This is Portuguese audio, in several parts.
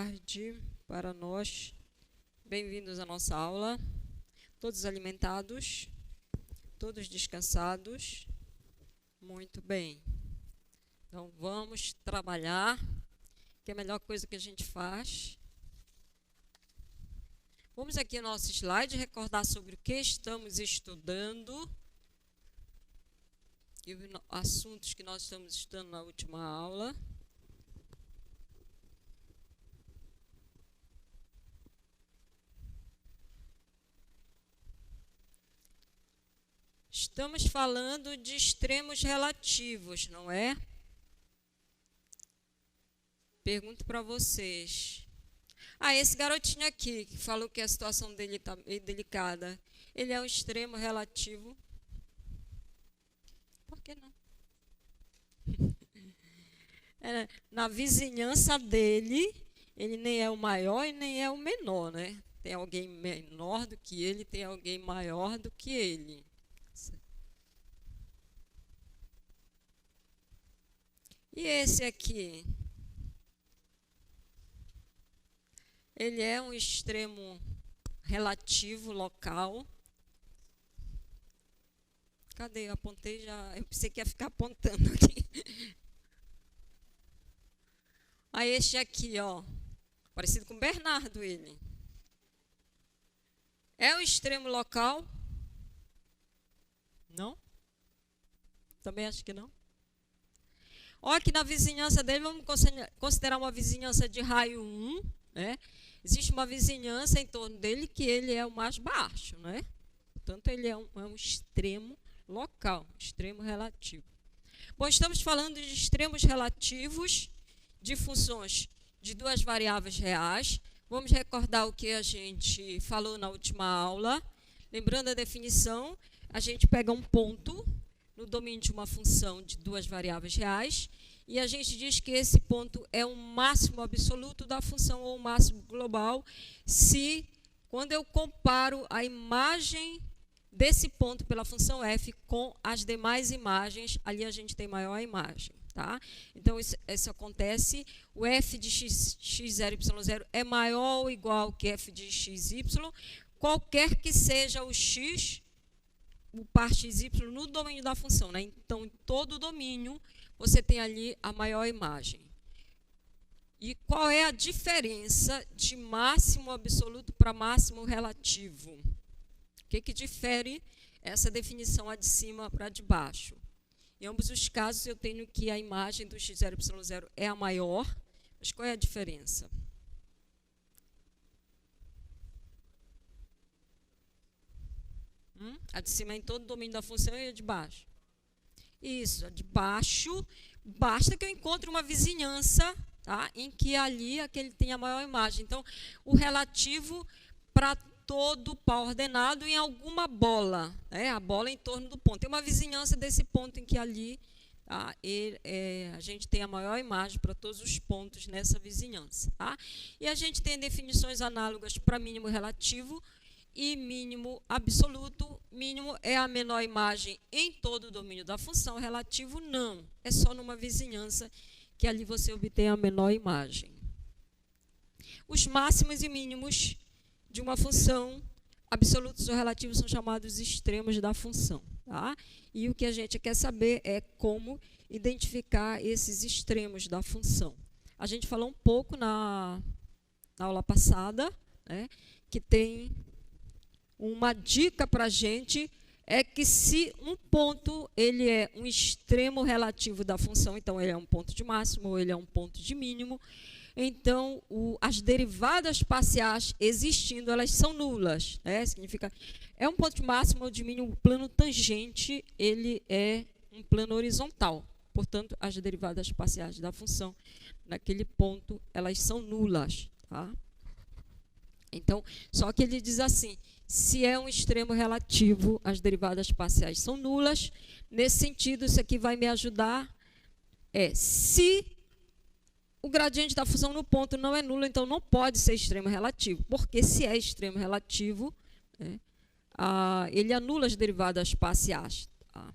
tarde para nós. Bem-vindos à nossa aula. Todos alimentados? Todos descansados? Muito bem. Então, vamos trabalhar, que é a melhor coisa que a gente faz. Vamos aqui ao nosso slide recordar sobre o que estamos estudando e os assuntos que nós estamos estudando na última aula. Estamos falando de extremos relativos, não é? Pergunto para vocês. Esse garotinho aqui, que falou que a situação dele está meio delicada, ele é um extremo relativo? Por que não? Na vizinhança dele, ele nem é o maior e nem é o menor, né? Tem alguém menor do que ele, tem alguém maior do que ele. E esse aqui? Ele é um extremo relativo local. Cadê? Eu apontei já. Eu pensei que ia ficar apontando aqui. Este aqui, ó. Parecido com Bernardo, ele. É um extremo local? Não? Também acho que não. Olha aqui na vizinhança dele, vamos considerar uma vizinhança de raio 1, né? Existe uma vizinhança em torno dele que ele é o mais baixo, né? Portanto, ele é um extremo local, extremo relativo. Bom, estamos falando de extremos relativos de funções de duas variáveis reais. Vamos recordar o que a gente falou na última aula. Lembrando a definição, a gente pega um ponto no domínio de uma função de duas variáveis reais, e a gente diz que esse ponto é o máximo absoluto da função ou o máximo global, se, quando eu comparo a imagem desse ponto pela função f com as demais imagens, ali a gente tem maior imagem. Tá? Então, isso acontece, o f de x0, y0 é maior ou igual que f de xy, qualquer que seja o x, o par xy no domínio da função, né? Então, em todo o domínio, você tem ali a maior imagem. E qual é a diferença de máximo absoluto para máximo relativo? O que difere essa definição a de cima para a de baixo? Em ambos os casos, eu tenho que a imagem do x0, y0 é a maior, mas qual é a diferença? A de cima é em todo o domínio da função e a de baixo. Isso, a de baixo, basta que eu encontre uma vizinhança, tá, em que ali aquele tem a maior imagem. Então, o relativo para todo par ordenado em alguma bola, né, a bola em torno do ponto. Tem uma vizinhança desse ponto em que ali tá, a gente tem a maior imagem para todos os pontos nessa vizinhança. Tá? E a gente tem definições análogas para mínimo relativo e mínimo absoluto. Mínimo é a menor imagem em todo o domínio da função, relativo não, é só numa vizinhança que ali você obtém a menor imagem. Os máximos e mínimos de uma função, absolutos ou relativos, são chamados extremos da função. Tá? E o que a gente quer saber é como identificar esses extremos da função. A gente falou um pouco na aula passada, né, que tem uma dica para a gente, é que se um ponto ele é um extremo relativo da função, então ele é um ponto de máximo ou ele é um ponto de mínimo, então as derivadas parciais existindo, elas são nulas. Né? Significa, é um ponto de máximo ou de mínimo, o plano tangente ele é um plano horizontal. Portanto, as derivadas parciais da função naquele ponto, elas são nulas. Tá? Então, só que ele diz assim, se é um extremo relativo, as derivadas parciais são nulas. Nesse sentido, isso aqui vai me ajudar. Se o gradiente da função no ponto não é nulo, então não pode ser extremo relativo. Porque se é extremo relativo, né, ele anula as derivadas parciais. Tá?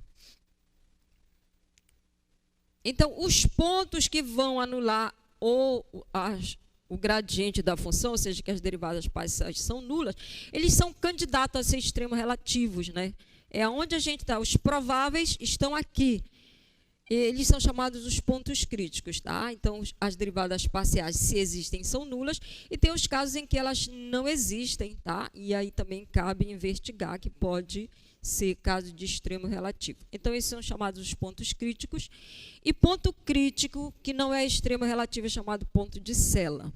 Então, os pontos que vão anular o o gradiente da função, ou seja, que as derivadas parciais são nulas, eles são candidatos a ser extremos relativos, né? É onde a gente está. Os prováveis estão aqui. Eles são chamados os pontos críticos, tá? Então, as derivadas parciais, se existem, são nulas, e tem os casos em que elas não existem, tá? E aí também cabe investigar, que pode ser caso de extremo relativo. Então, esses são chamados os pontos críticos. E ponto crítico, que não é extremo relativo, é chamado ponto de Sela.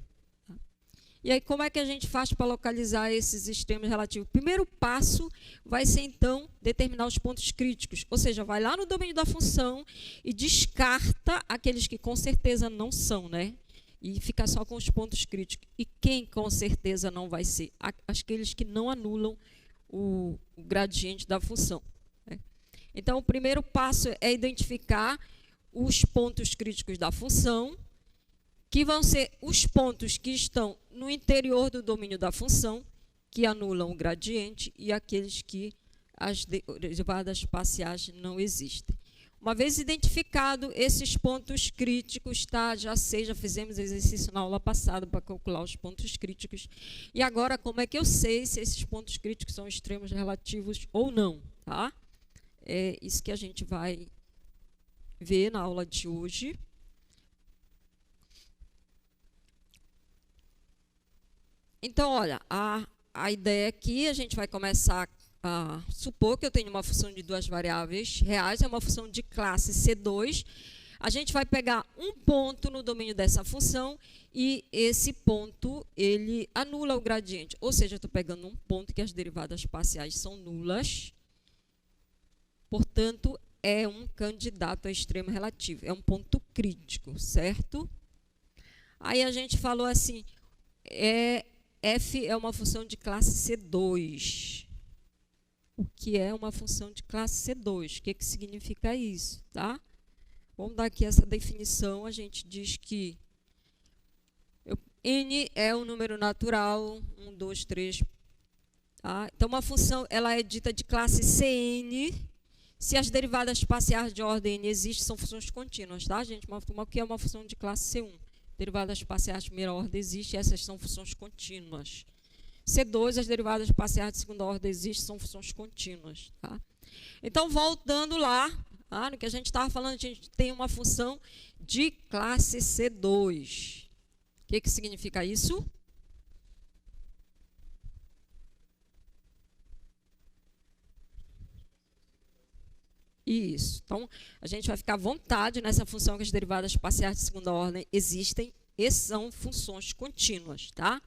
E aí, como é que a gente faz para localizar esses extremos relativos? O primeiro passo vai ser, então, determinar os pontos críticos. Ou seja, vai lá no domínio da função e descarta aqueles que com certeza não são, né? E fica só com os pontos críticos. E quem com certeza não vai ser? Aqueles que não anulam o gradiente da função, né? Então, o primeiro passo é identificar os pontos críticos da função, que vão ser os pontos que estão no interior do domínio da função, que anulam o gradiente, e aqueles que as derivadas parciais não existem. Uma vez identificado esses pontos críticos, tá? Já fizemos exercício na aula passada para calcular os pontos críticos. E agora, como é que eu sei se esses pontos críticos são extremos relativos ou não, tá? É isso que a gente vai ver na aula de hoje. Então, olha, a ideia aqui, a gente vai começar a supor que eu tenho uma função de duas variáveis reais, é uma função de classe C2. A gente vai pegar um ponto no domínio dessa função e esse ponto, ele anula o gradiente. Ou seja, eu estou pegando um ponto que as derivadas parciais são nulas, portanto, é um candidato a extremo relativo, é um ponto crítico, certo? Aí a gente falou assim, f é uma função de classe C2. O que é uma função de classe C2? O que significa isso, tá? Vamos dar aqui essa definição. A gente diz que n é um número natural, 1, 2, 3. Tá? Então, uma função ela é dita de classe Cn se as derivadas parciais de ordem n existem, são funções contínuas, tá, gente? O que é uma função de classe C1? Derivadas parciais de primeira ordem existem, essas são funções contínuas. C2, as derivadas parciais de segunda ordem existem, são funções contínuas. Tá? Então, voltando lá, no que a gente estava falando, a gente tem uma função de classe C2. O que significa isso? Isso. Então, a gente vai ficar à vontade nessa função que as derivadas parciais de segunda ordem existem e são funções contínuas, tá?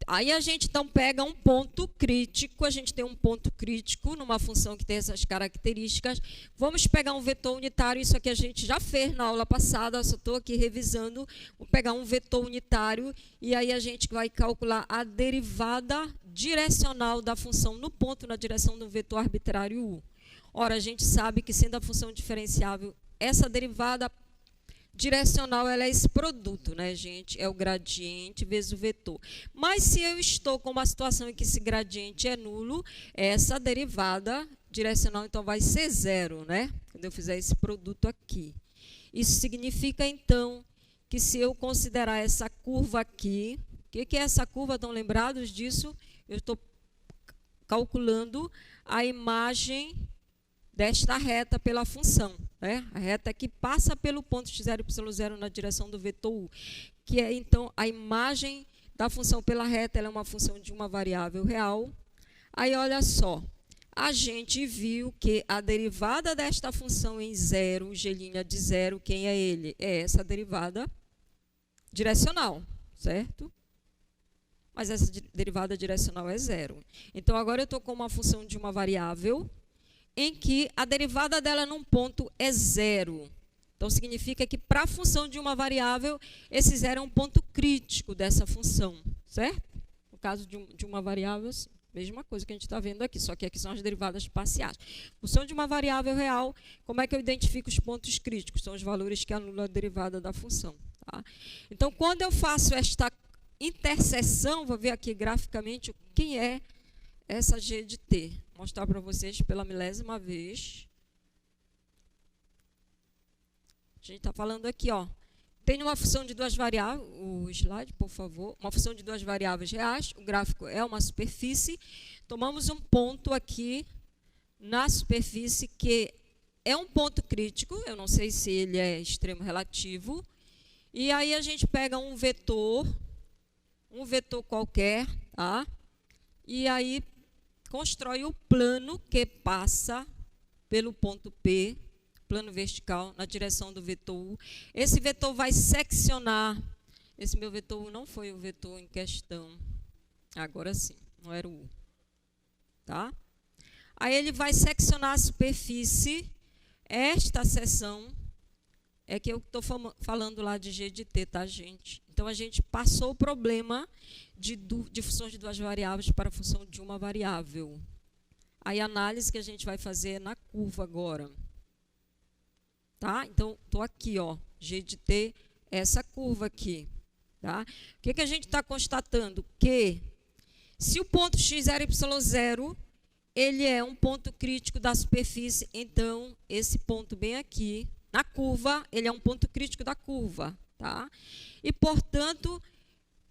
Aí a gente, então, pega um ponto crítico, a gente tem um ponto crítico numa função que tem essas características. Vamos pegar um vetor unitário, isso aqui a gente já fez na aula passada, eu só estou aqui revisando. Vou pegar um vetor unitário e aí a gente vai calcular a derivada direcional da função no ponto na direção do vetor arbitrário u. Ora, a gente sabe que, sendo a função diferenciável, essa derivada direcional ela é esse produto, né, gente? É o gradiente vezes o vetor. Mas se eu estou com uma situação em que esse gradiente é nulo, essa derivada direcional, então, vai ser zero, né? Quando eu fizer esse produto aqui. Isso significa, então, que se eu considerar essa curva aqui, o que é essa curva? Estão lembrados disso? Eu estou calculando a imagem desta reta pela função, né? A reta que passa pelo ponto x0 e y0 na direção do vetor u, que é, então, a imagem da função pela reta, ela é uma função de uma variável real. Aí, olha só, a gente viu que a derivada desta função em zero, g' de zero, quem é ele? É essa derivada direcional, certo? Mas essa derivada direcional é zero. Então, agora eu estou com uma função de uma variável em que a derivada dela num ponto é zero. Então, significa que para a função de uma variável, esse zero é um ponto crítico dessa função, certo? No caso de uma variável, assim, mesma coisa que a gente está vendo aqui, só que aqui são as derivadas parciais. Função de uma variável real, como é que eu identifico os pontos críticos? São os valores que anulam a derivada da função. Tá? Então, quando eu faço esta interseção, vou ver aqui graficamente quem é essa G de T. Vou mostrar para vocês pela milésima vez. A gente está falando aqui, ó, Tem uma função de duas variáveis, o slide, por favor, uma função de duas variáveis reais, o gráfico é uma superfície, tomamos um ponto aqui na superfície que é um ponto crítico, eu não sei se ele é extremo relativo, e aí a gente pega um vetor qualquer, tá? E aí constrói o plano que passa pelo ponto P, plano vertical, na direção do vetor U. Esse vetor vai seccionar. Esse meu vetor U não foi o vetor em questão. Agora sim, não era o U. Tá? Aí ele vai seccionar a superfície. Esta seção é que eu estou falando lá de G de T, tá, gente? Então, a gente passou o problema de funções de duas variáveis para a função de uma variável. Aí, a análise que a gente vai fazer é na curva agora. Tá? Então, estou aqui, ó, G de T, essa curva aqui. Tá? O que a gente está constatando? Que se o ponto x0, y0, ele é um ponto crítico da superfície, então, esse ponto bem aqui, na curva, ele é um ponto crítico da curva. Tá? E, portanto,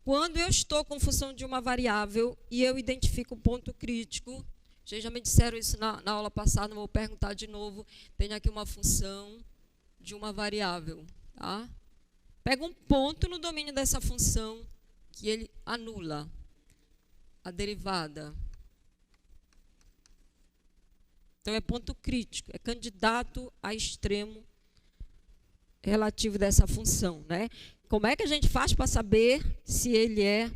quando eu estou com função de uma variável e eu identifico o ponto crítico, vocês já me disseram isso na aula passada, não vou perguntar de novo, tem aqui uma função de uma variável. Tá? Pega um ponto no domínio dessa função que ele anula a derivada. Então, é ponto crítico, é candidato a extremo relativo dessa função, né? Como é que a gente faz para saber se ele é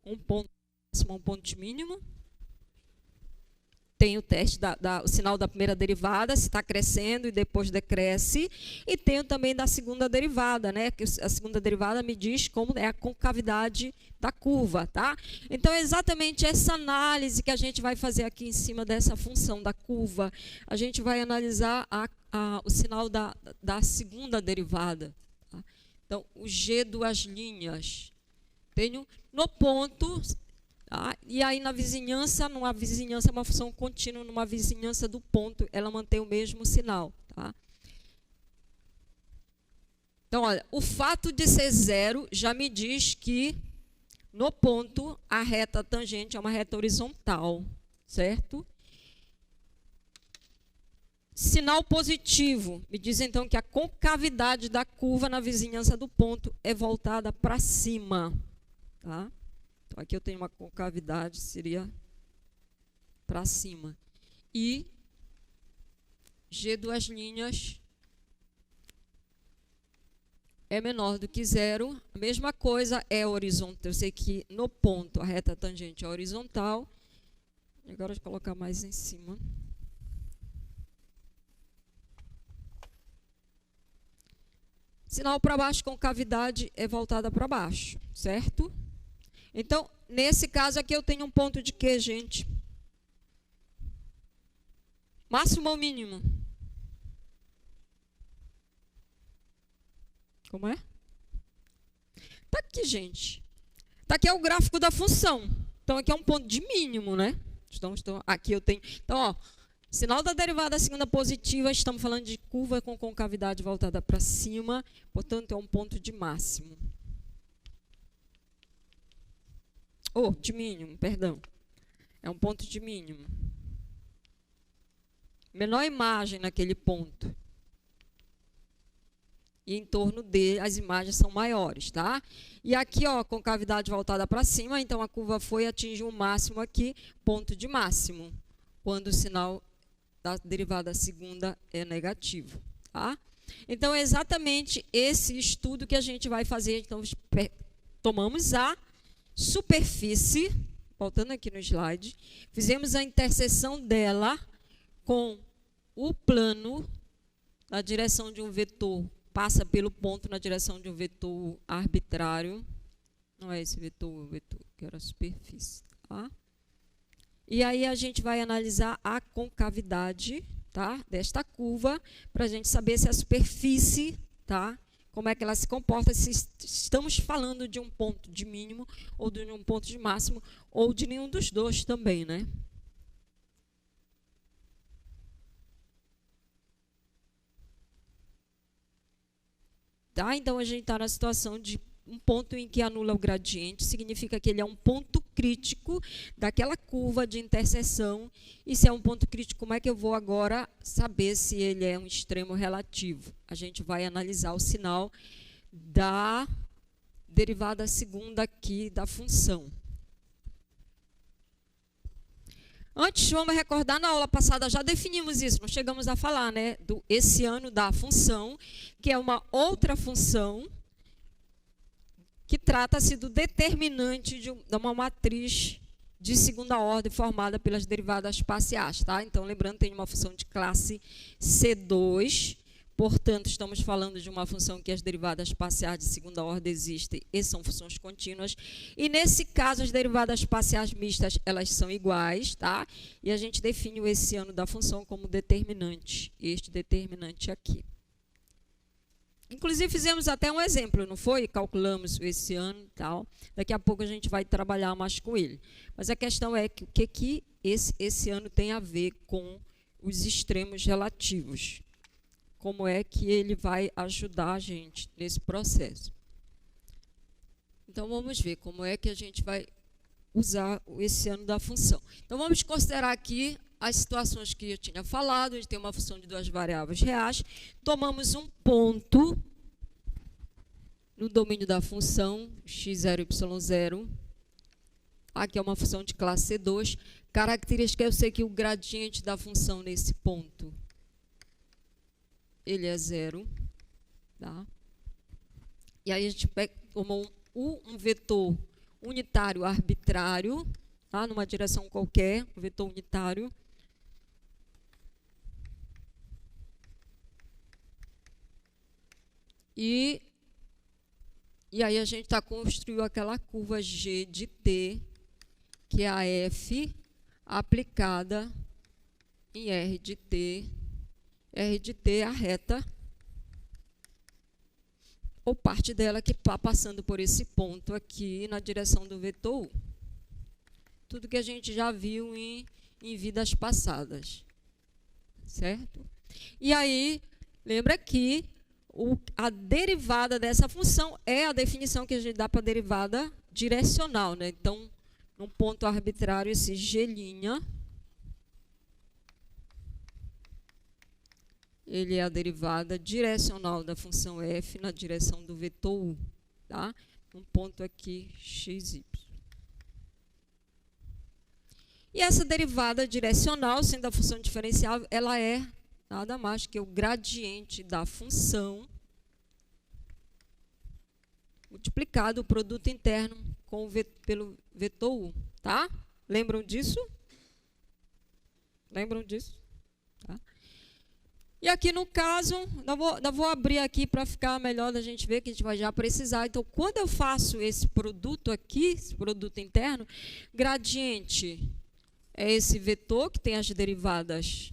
um ponto máximo ou um ponto mínimo? Tem o teste, o sinal da primeira derivada, se está crescendo e depois decresce. E tem também da segunda derivada, né? Que a segunda derivada me diz como é a concavidade da curva, tá? Então, é exatamente essa análise que a gente vai fazer aqui em cima dessa função da curva. A gente vai analisar o sinal da segunda derivada. Tá? Então, o G duas linhas. Tenho no ponto... Tá? E aí, numa vizinhança é uma função contínua, numa vizinhança do ponto, ela mantém o mesmo sinal. Tá? Então, olha, o fato de ser zero já me diz que, no ponto, a reta tangente é uma reta horizontal, certo? Sinal positivo me diz, então, que a concavidade da curva na vizinhança do ponto é voltada para cima. Tá? Então, aqui eu tenho uma concavidade, seria para cima. E G duas linhas é menor do que zero. A mesma coisa é horizontal. Eu sei que no ponto a reta tangente é horizontal. Agora, eu vou colocar mais em cima. Sinal para baixo, concavidade é voltada para baixo, certo? Então, nesse caso aqui, eu tenho um ponto de quê, gente? Máximo ou mínimo? Como é? Está aqui, gente. Está aqui é o gráfico da função. Então, aqui é um ponto de mínimo, né? Então, aqui eu tenho... Então, ó, sinal da derivada segunda positiva, estamos falando de curva com concavidade voltada para cima, portanto, é um ponto de máximo. De mínimo, perdão. É um ponto de mínimo. Menor imagem naquele ponto. E em torno dele, as imagens são maiores, tá? E aqui, ó, concavidade voltada para cima, então a curva atingiu o máximo aqui, ponto de máximo, quando o sinal da derivada segunda é negativo, tá? Então, é exatamente esse estudo que a gente vai fazer. Então, tomamos a superfície, voltando aqui no slide, fizemos a interseção dela com o plano na direção de um vetor, passa pelo ponto na direção de um vetor arbitrário. Não é esse vetor, o vetor que era a superfície. Tá? E aí a gente vai analisar a concavidade, tá, desta curva, para a gente saber se a superfície, tá, como é que ela se comporta, se estamos falando de um ponto de mínimo, ou de um ponto de máximo, ou de nenhum dos dois também, né? tá? Então, a gente está na situação de um ponto em que anula o gradiente, significa que ele é um ponto crítico daquela curva de interseção. E se é um ponto crítico, como é que eu vou agora saber se ele é um extremo relativo? A gente vai analisar o sinal da derivada segunda aqui da função. Antes, vamos recordar, na aula passada já definimos isso, nós chegamos a falar, né, do esse ano da função, que é uma outra função que trata-se do determinante de uma matriz de segunda ordem formada pelas derivadas parciais, tá? Então, lembrando, tem uma função de classe C2, portanto, estamos falando de uma função que as derivadas parciais de segunda ordem existem e são funções contínuas. E, nesse caso, as derivadas parciais mistas, elas são iguais, tá? E a gente define o esse ano da função como determinante, este determinante aqui. Inclusive, fizemos até um exemplo, não foi? Calculamos esse ano e tal. Daqui a pouco a gente vai trabalhar mais com ele. Mas a questão é que o que esse ano tem a ver com os extremos relativos. Como é que ele vai ajudar a gente nesse processo. Então, vamos ver como é que a gente vai usar esse ano da função. Então, vamos considerar aqui as situações que eu tinha falado. A gente tem uma função de duas variáveis reais. Tomamos um ponto no domínio da função x0, y0. Aqui é uma função de classe C2. Característica, eu sei que o gradiente da função nesse ponto, ele é 0. Tá? E aí a gente tomou um vetor unitário arbitrário, tá? Numa direção qualquer, um vetor unitário. E aí a gente construiu aquela curva G de T, que é a F aplicada em R de T. R de T é a reta, ou parte dela que está passando por esse ponto aqui na direção do vetor U. Tudo que a gente já viu em vidas passadas. Certo? E aí, lembra que a derivada dessa função é a definição que a gente dá para a derivada direcional, né? Então, num ponto arbitrário, esse G', ele é a derivada direcional da função f na direção do vetor u, tá? Um ponto aqui, xy. E essa derivada direcional, sendo a função diferenciável, ela é nada mais que o gradiente da função multiplicado o produto interno pelo vetor u, tá? Lembram disso? Lembram disso? Tá? E aqui no caso, eu vou abrir aqui para ficar melhor da gente ver, que a gente vai já precisar. Então, quando eu faço esse produto aqui, esse produto interno, gradiente é esse vetor que tem as derivadas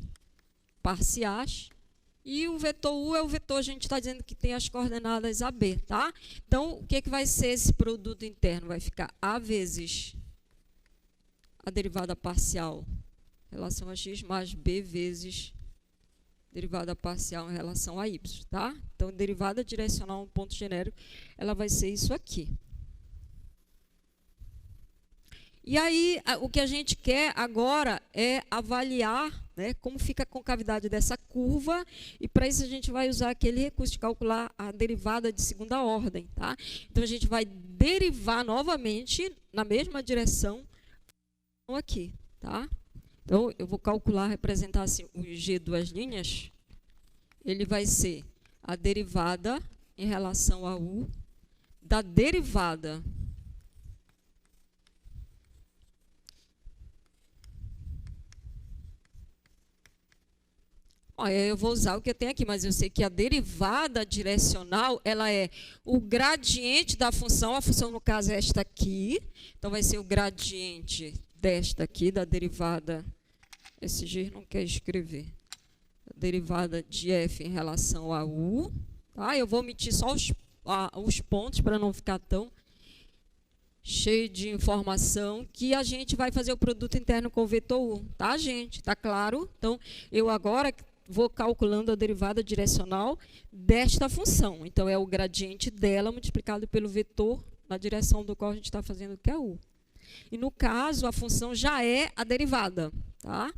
parciais, e o vetor u é o vetor, a gente está dizendo que tem as coordenadas AB, tá? Então, o que vai ser esse produto interno? Vai ficar A vezes a derivada parcial em relação a x, mais B vezes derivada parcial em relação a y, tá? Então, derivada direcional, um ponto genérico, ela vai ser isso aqui. E aí, o que a gente quer agora é avaliar, né, como fica a concavidade dessa curva, e para isso a gente vai usar aquele recurso de calcular a derivada de segunda ordem, tá? Então, a gente vai derivar novamente na mesma direção aqui, tá? Então, eu vou calcular, representar assim, o G duas linhas, ele vai ser a derivada em relação a U da derivada eu vou usar o que eu tenho aqui, mas eu sei que a derivada direcional, ela é o gradiente da função, a função no caso é esta aqui, então vai ser o gradiente desta aqui, da derivada, esse G não quer escrever, a derivada de f em relação a u, tá? Eu vou omitir só os pontos para não ficar tão cheio de informação, que a gente vai fazer o produto interno com o vetor u, tá, gente? Tá claro? Então, eu agora vou calculando a derivada direcional desta função. Então, é o gradiente dela multiplicado pelo vetor na direção do qual a gente está fazendo, que é u. E, no caso, a função já é a derivada. Tá?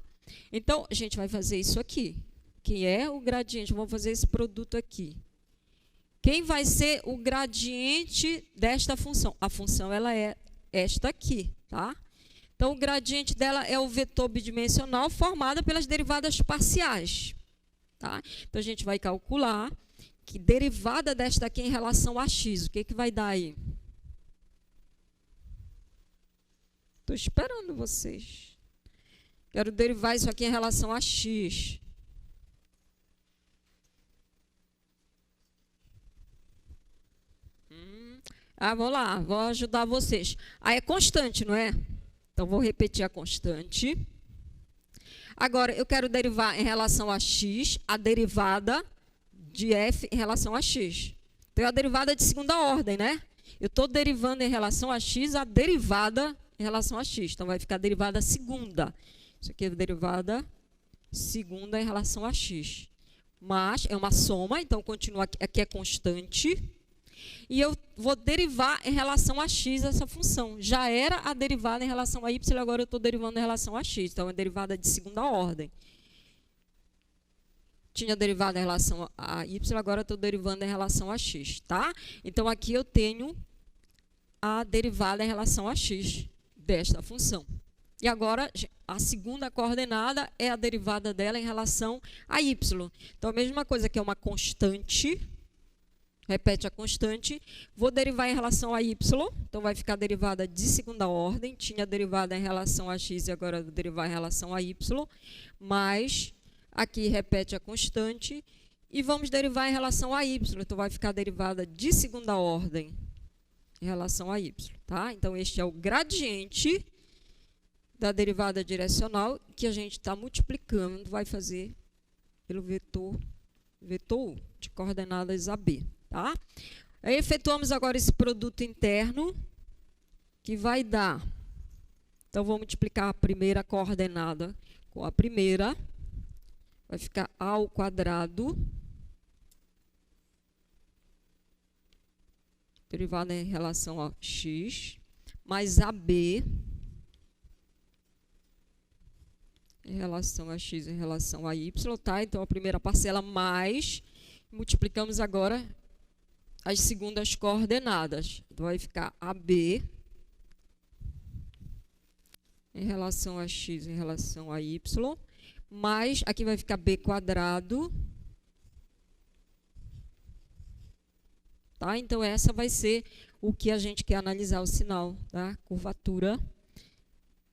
Então, a gente vai fazer isso aqui, que é o gradiente. Vamos fazer esse produto aqui. Quem vai ser o gradiente desta função? A função ela é esta aqui. Tá? Então, o gradiente dela é o vetor bidimensional formado pelas derivadas parciais. Tá? Então, a gente vai calcular que derivada desta aqui em relação a x. O que, que vai dar aí? Estou esperando vocês. Quero derivar isso aqui em relação a x. Vamos lá, vou ajudar vocês. É constante, não é? Então, vou repetir a constante. Agora, eu quero derivar em relação a x, a derivada de f em relação a x. Então, é a derivada de segunda ordem, né? Eu estou derivando em relação a x a derivada em relação a x. Então, vai ficar a derivada segunda. Isso aqui é a derivada segunda em relação a x. Mas é uma soma, então, continua aqui é constante. E eu vou derivar em relação a x essa função. Já era a derivada em relação a y, agora eu estou derivando em relação a x. Então, é derivada de segunda ordem. Tinha derivada em relação a y, agora eu estou derivando em relação a x. Tá? Então, aqui eu tenho a derivada em relação a x desta função. E agora, a segunda coordenada é a derivada dela em relação a y. Então, a mesma coisa que é uma constante. Repete a constante. Vou derivar em relação a y. Então, vai ficar derivada de segunda ordem. Tinha derivada em relação a x e agora vou derivar em relação a y. Mas, aqui repete a constante. E vamos derivar em relação a y. Então, vai ficar derivada de segunda ordem em relação a y. Tá? Então, este é o gradiente da derivada direcional que a gente está multiplicando. Vai fazer pelo vetor u, de coordenadas AB. Tá? Aí efetuamos agora esse produto interno, que vai dar. Então, vou multiplicar a primeira coordenada com a primeira. Vai ficar a ao quadrado, derivada em relação a x, mais AB, em relação a x, em relação a y. Tá? Então, a primeira parcela mais, multiplicamos agora as segundas coordenadas. Então, vai ficar AB em relação a x, em relação a y, mais, aqui vai ficar b quadrado. Tá? Então, essa vai ser o que a gente quer analisar, o sinal da curvatura,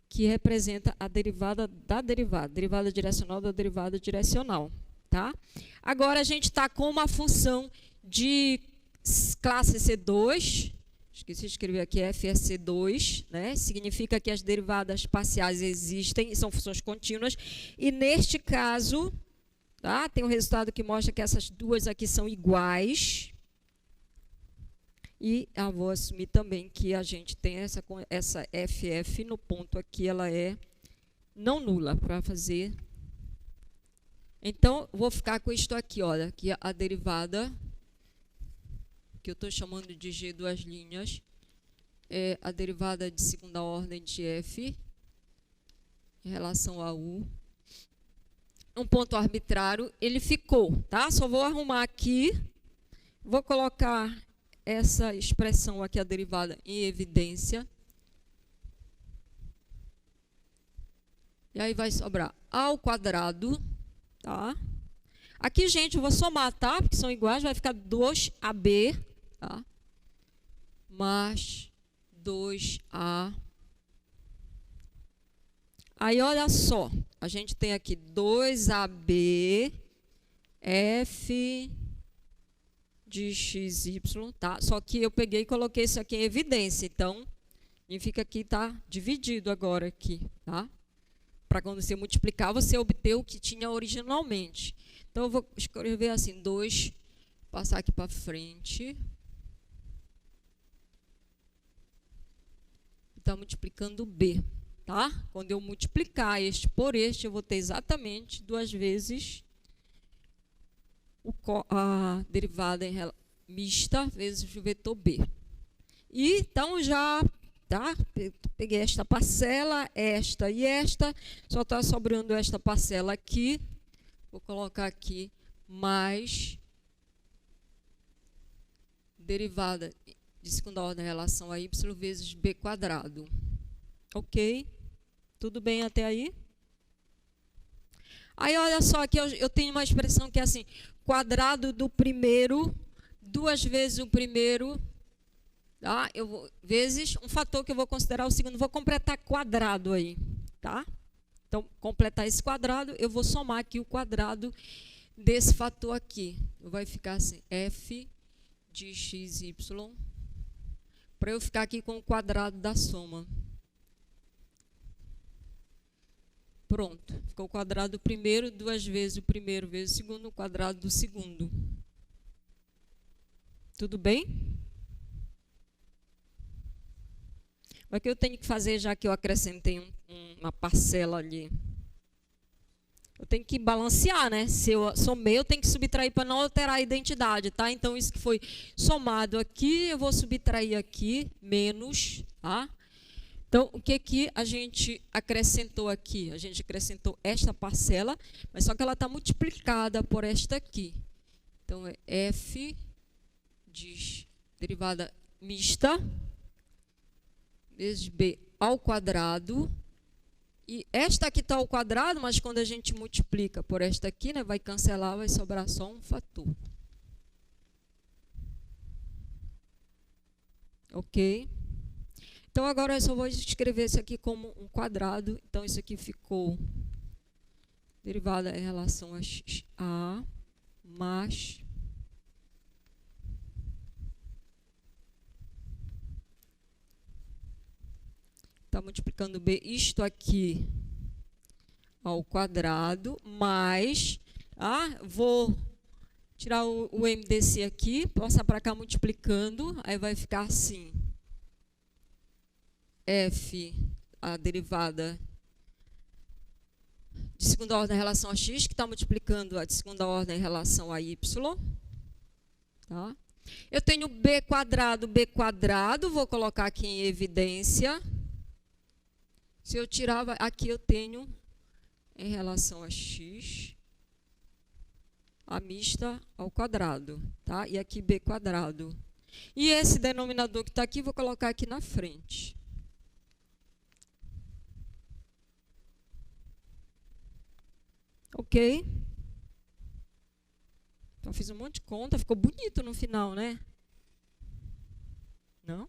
que representa a derivada da derivada, derivada direcional da derivada direcional. Tá? Agora, a gente está com uma função de classe C2, esqueci de escrever aqui, FSC2, né? Significa que as derivadas parciais existem, são funções contínuas, e neste caso, tá? Tem um resultado que mostra que essas duas aqui são iguais, e eu vou assumir também que a gente tem essa FF no ponto aqui, ela é não nula, para fazer. Então, vou ficar com isto aqui, olha, que a derivada, que eu estou chamando de G duas linhas, é a derivada de segunda ordem de f em relação a u. Um ponto arbitrário, ele ficou, tá? Só vou arrumar aqui, vou colocar essa expressão aqui, a derivada, em evidência. E aí vai sobrar a ao quadrado, tá? Aqui, gente, eu vou somar, tá? Porque são iguais, vai ficar 2AB, tá? Mais 2A. Aí, olha só, a gente tem aqui 2AB, F de XY, tá? Só que eu peguei e coloquei isso aqui em evidência, então, significa que está dividido agora aqui, tá? Para quando você multiplicar, você obter o que tinha originalmente. Então, eu vou escrever assim, 2, passar aqui para frente. Está multiplicando B, tá? Quando eu multiplicar este por este, eu vou ter exatamente 2 vezes a derivada mista vezes o vetor B. E então já, tá? Peguei esta parcela, esta e esta, só está sobrando esta parcela aqui. Vou colocar aqui mais derivada de segunda ordem em relação a y vezes b quadrado. Ok? Tudo bem até aí? Aí, olha só, aqui eu tenho uma expressão que é assim, quadrado do primeiro, 2 vezes o primeiro, tá? Vezes um fator que eu vou considerar o segundo, vou completar quadrado aí, tá? Então, completar esse quadrado, eu vou somar aqui o quadrado desse fator aqui. Vai ficar assim, f de x, y, para eu ficar aqui com o quadrado da soma. Pronto, ficou o quadrado do primeiro, 2 vezes o primeiro vezes o segundo, o quadrado do segundo. Tudo bem? O que eu tenho que fazer, já que eu acrescentei uma parcela ali? Eu tenho que balancear, né? Se eu somei, eu tenho que subtrair para não alterar a identidade, tá? Então, isso que foi somado aqui, eu vou subtrair aqui, menos, tá? Então, o que a gente acrescentou aqui? A gente acrescentou esta parcela, mas só que ela está multiplicada por esta aqui. Então, é f de derivada mista vezes b ao quadrado. E esta aqui está ao quadrado, mas quando a gente multiplica por esta aqui, né, vai cancelar, vai sobrar só um fator. Ok? Então, agora eu só vou escrever isso aqui como um quadrado. Então, isso aqui ficou derivada em relação a x a mais está multiplicando b, isto aqui ao quadrado, mais, vou tirar o m desse aqui, passar para cá multiplicando, aí vai ficar assim. F, a derivada de segunda ordem em relação a x, que está multiplicando a de segunda ordem em relação a y. Tá? Eu tenho b quadrado, vou colocar aqui em evidência. Se eu tirar, aqui eu tenho, em relação a x, a mista ao quadrado. Tá? E aqui b quadrado. E esse denominador que está aqui, vou colocar aqui na frente. Ok? Então, fiz um monte de conta, ficou bonito no final, né? Não?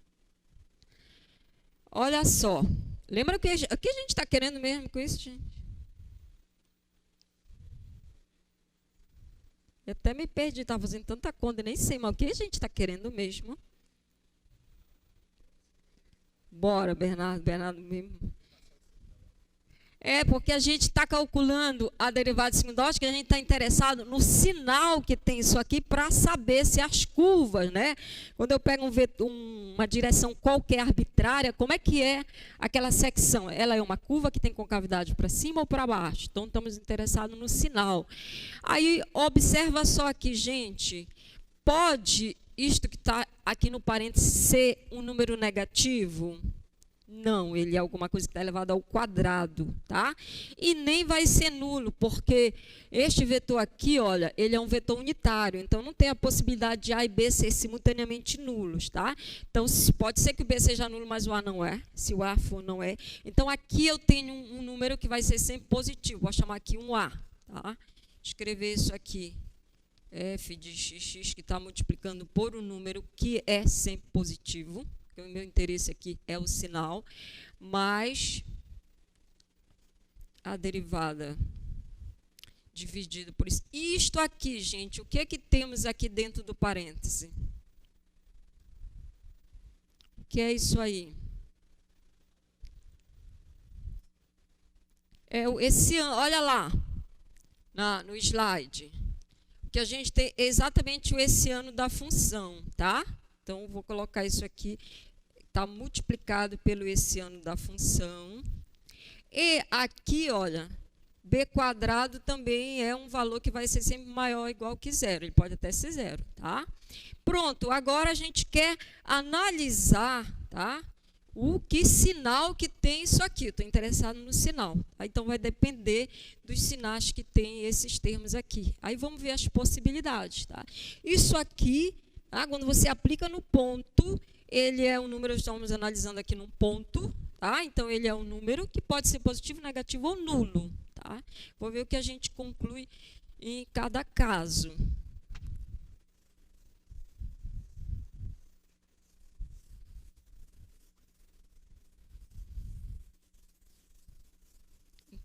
Olha só. Lembra o que a gente está querendo mesmo com isso, gente? Eu até me perdi, estava fazendo tanta conta, nem sei, mas o que a gente está querendo mesmo? Bora, Bernardo mesmo. É, porque a gente está calculando a derivada de segunda ordem, que a gente está interessado no sinal que tem isso aqui para saber se as curvas, né? Quando eu pego uma direção qualquer arbitrária, como é que é aquela secção? Ela é uma curva que tem concavidade para cima ou para baixo? Então, estamos interessados no sinal. Aí, observa só aqui, gente. Pode isto que está aqui no parênteses ser um número negativo? Não, ele é alguma coisa que está elevado ao quadrado, tá? E nem vai ser nulo, porque este vetor aqui, olha, ele é um vetor unitário, então não tem a possibilidade de A e B ser simultaneamente nulos, tá? Então, pode ser que o B seja nulo, mas o A não é. Se o A for, não é. Então, aqui eu tenho um número que vai ser sempre positivo. Vou chamar aqui um A, tá? Escrever isso aqui. F de xx, que está multiplicando por um número que é sempre positivo. O meu interesse aqui é o sinal, mais a derivada dividido por isso. Isto aqui, gente, o que é que temos aqui dentro do parêntese? O que é isso aí? É esse ano, olha lá, no slide. O que a gente tem é exatamente o esse ano da função, tá? Então, vou colocar isso aqui, está multiplicado pelo esse ano da função. E aqui, olha, b² também é um valor que vai ser sempre maior ou igual que zero. Ele pode até ser zero, tá? Pronto, agora a gente quer analisar, tá? O que sinal que tem isso aqui. Estou interessado no sinal. Então, vai depender dos sinais que tem esses termos aqui. Aí, vamos ver as possibilidades, tá? Isso aqui, tá? Quando você aplica no ponto, ele é um número, estamos analisando aqui num ponto, tá? Então, ele é um número que pode ser positivo, negativo ou nulo, tá? Vou ver o que a gente conclui em cada caso.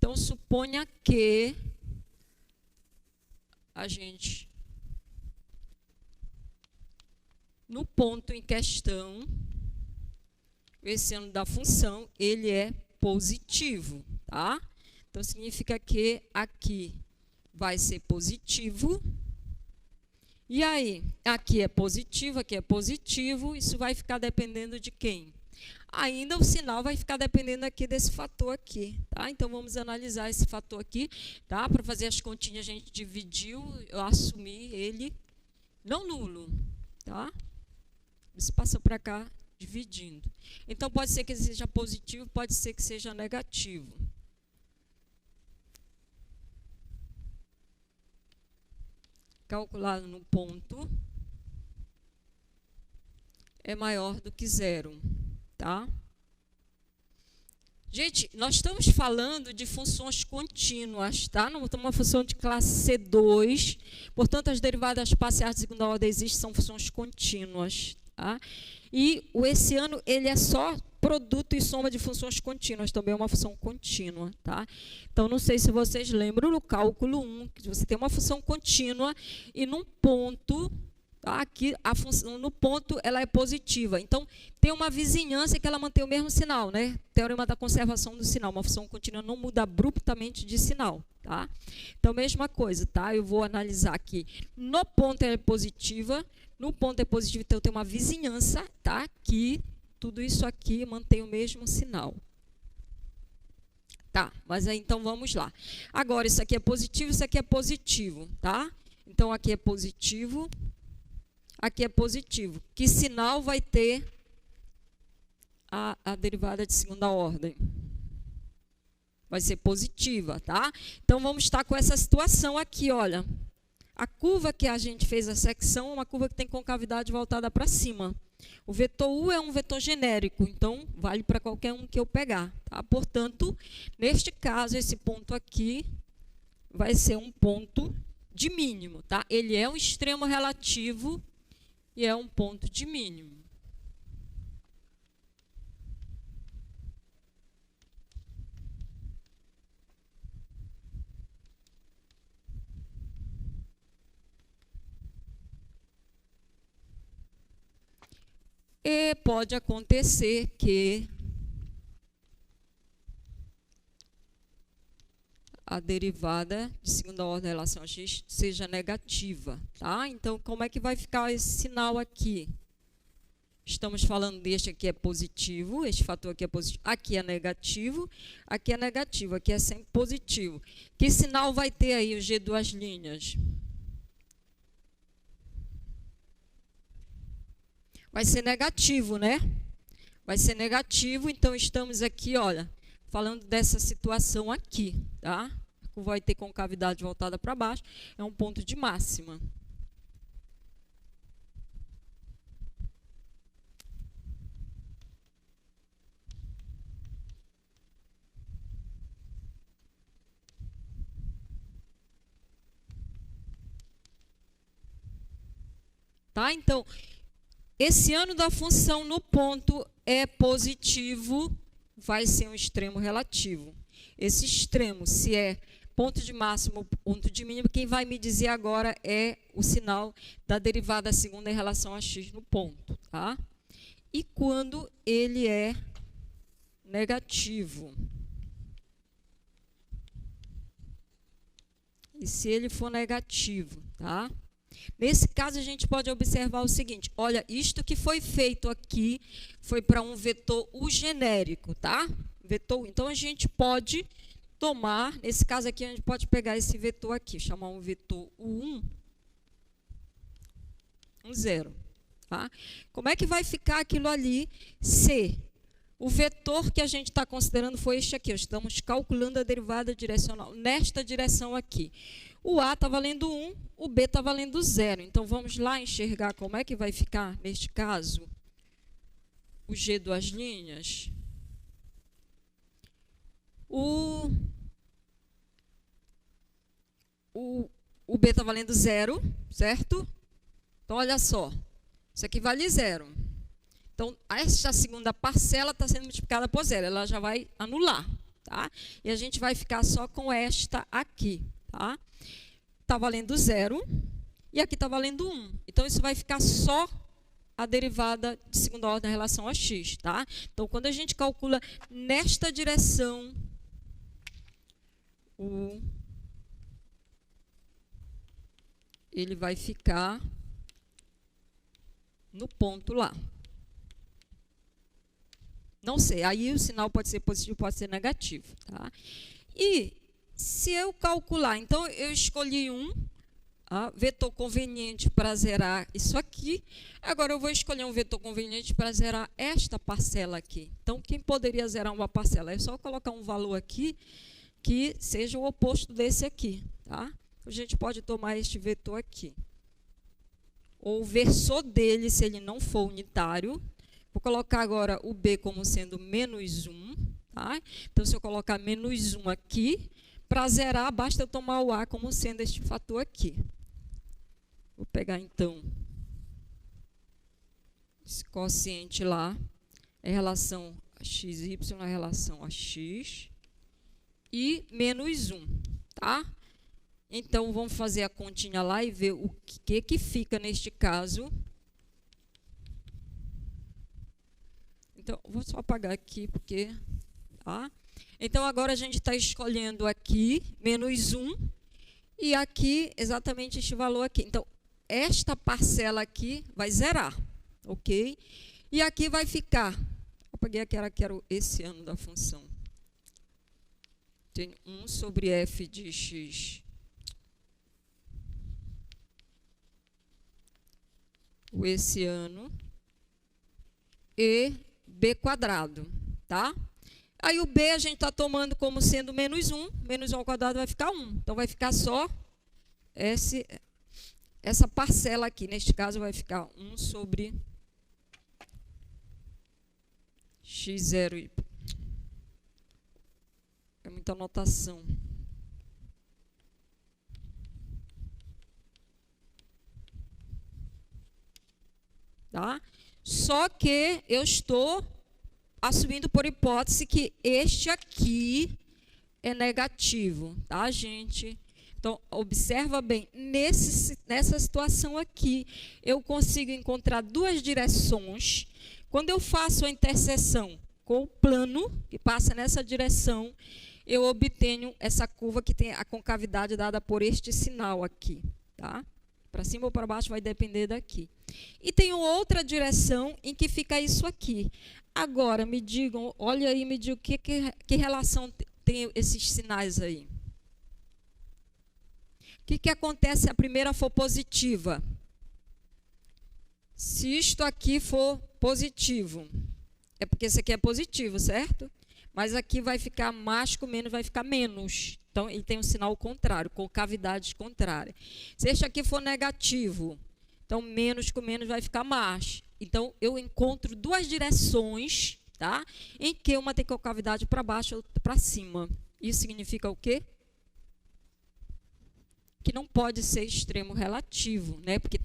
Então, suponha que a gente, no ponto em questão, esse ano da função, ele é positivo, tá? Então, significa que aqui vai ser positivo. E aí, aqui é positivo, isso vai ficar dependendo de quem? Ainda o sinal vai ficar dependendo aqui desse fator aqui, tá? Então, vamos analisar esse fator aqui, tá? Para fazer as continhas, a gente dividiu, eu assumi ele não nulo, tá? Isso passa para cá dividindo. Então, pode ser que ele seja positivo, pode ser que seja negativo. Calculado no ponto é maior do que zero. Tá? Gente, nós estamos falando de funções contínuas, tá? Não uma função de classe C2, portanto, as derivadas parciais de segunda ordem existem, são funções contínuas, tá? E o esse ano, ele é só produto e soma de funções contínuas, também é uma função contínua, tá? Então, não sei se vocês lembram no cálculo 1, que você tem uma função contínua e num ponto... Aqui, a função no ponto, ela é positiva. Então, tem uma vizinhança que ela mantém o mesmo sinal, né? Teorema da conservação do sinal. Uma função contínua não muda abruptamente de sinal, tá? Então, mesma coisa, tá? Eu vou analisar aqui. No ponto ela é positiva. No ponto é positivo, então eu tenho uma vizinhança, tá? Que tudo isso aqui mantém o mesmo sinal. Tá, mas aí, então, vamos lá. Agora, isso aqui é positivo, tá? Então, aqui é positivo. Aqui é positivo. Que sinal vai ter a derivada de segunda ordem? Vai ser positiva, tá? Então, vamos estar com essa situação aqui, olha. A curva que a gente fez a secção é uma curva que tem concavidade voltada para cima. O vetor U é um vetor genérico, então, vale para qualquer um que eu pegar, tá? Portanto, neste caso, esse ponto aqui vai ser um ponto de mínimo, tá? Ele é um extremo relativo e é um ponto de mínimo. E pode acontecer que a derivada de segunda ordem em relação a x seja negativa, tá? Então, como é que vai ficar esse sinal aqui? Estamos falando deste aqui é positivo, este fator aqui é positivo, aqui é negativo, aqui é sempre positivo. Que sinal vai ter aí o G duas linhas? Vai ser negativo, né? Vai ser negativo, então estamos aqui, olha, falando dessa situação aqui, tá? Vai ter concavidade voltada para baixo, é um ponto de máxima. Tá? Então, esse ano da função no ponto é positivo, vai ser um extremo relativo. Esse extremo, se é ponto de máximo ou ponto de mínimo, quem vai me dizer agora é o sinal da derivada segunda em relação a x no ponto, tá? E quando ele é negativo? E se ele for negativo, tá? Nesse caso, a gente pode observar o seguinte, olha, isto que foi feito aqui foi para um vetor U genérico, tá? Vetor U. Então, a gente pode tomar, nesse caso aqui, a gente pode pegar esse vetor aqui, chamar um vetor U1, um 0. Tá? Como é que vai ficar aquilo ali se o vetor que a gente está considerando foi este aqui? Estamos calculando a derivada direcional nesta direção aqui. O A está valendo 1, o B está valendo 0. Então, vamos lá enxergar como é que vai ficar, neste caso, o G duas linhas. O B está valendo 0, certo? Então, olha só. Isso aqui vale 0. Então, esta segunda parcela está sendo multiplicada por 0. Ela já vai anular, tá? E a gente vai ficar só com esta aqui, tá? Está valendo 0 e aqui está valendo 1. Então, isso vai ficar só a derivada de segunda ordem em relação a x, tá? Então, quando a gente calcula nesta direção, ele vai ficar no ponto lá. Não sei, aí o sinal pode ser positivo, pode ser negativo, tá? E se eu calcular, então eu escolhi um vetor conveniente para zerar isso aqui. Agora eu vou escolher um vetor conveniente para zerar esta parcela aqui. Então, quem poderia zerar uma parcela? É só colocar um valor aqui que seja o oposto desse aqui, tá? A gente pode tomar este vetor aqui. Ou o versor dele, se ele não for unitário. Vou colocar agora o B como sendo menos 1. Tá? Então, se eu colocar menos 1 aqui, para zerar, basta eu tomar o A como sendo este fator aqui. Vou pegar, então, esse quociente lá, em relação a XY, em relação a X, e menos 1. Tá? Então, vamos fazer a continha lá e ver o que fica neste caso. Então, vou só apagar aqui, porque... Tá? Então, agora a gente está escolhendo aqui, menos 1, e aqui, exatamente este valor aqui. Então, esta parcela aqui vai zerar, ok? E aqui vai ficar... Eu apaguei aqui, era esse ano da função. Tem 1 sobre f de x... o esse ano, e b quadrado, tá? Aí o b a gente está tomando como sendo menos 1 ao quadrado vai ficar 1. Então, vai ficar só essa parcela aqui. Neste caso, vai ficar 1 sobre x0. É muita anotação. Tá? Só que eu estou assumindo por hipótese que este aqui é negativo, tá, gente? Então, observa bem, nessa situação aqui, eu consigo encontrar duas direções. Quando eu faço a interseção com o plano, que passa nessa direção, eu obtenho essa curva que tem a concavidade dada por este sinal aqui, tá? Para cima ou para baixo vai depender daqui. E tem outra direção em que fica isso aqui. Agora, me digam, olha aí, me digam que relação tem esses sinais aí. O que acontece se a primeira for positiva? Se isto aqui for positivo, é porque esse aqui é positivo, certo? Mas aqui vai ficar mais com menos, vai ficar menos. Então, ele tem um sinal contrário, concavidade contrária. Se este aqui for negativo, então, menos com menos vai ficar mais. Então, eu encontro duas direções, tá? Em que uma tem concavidade para baixo e outra para cima. Isso significa o quê? Que não pode ser extremo relativo, né? Porque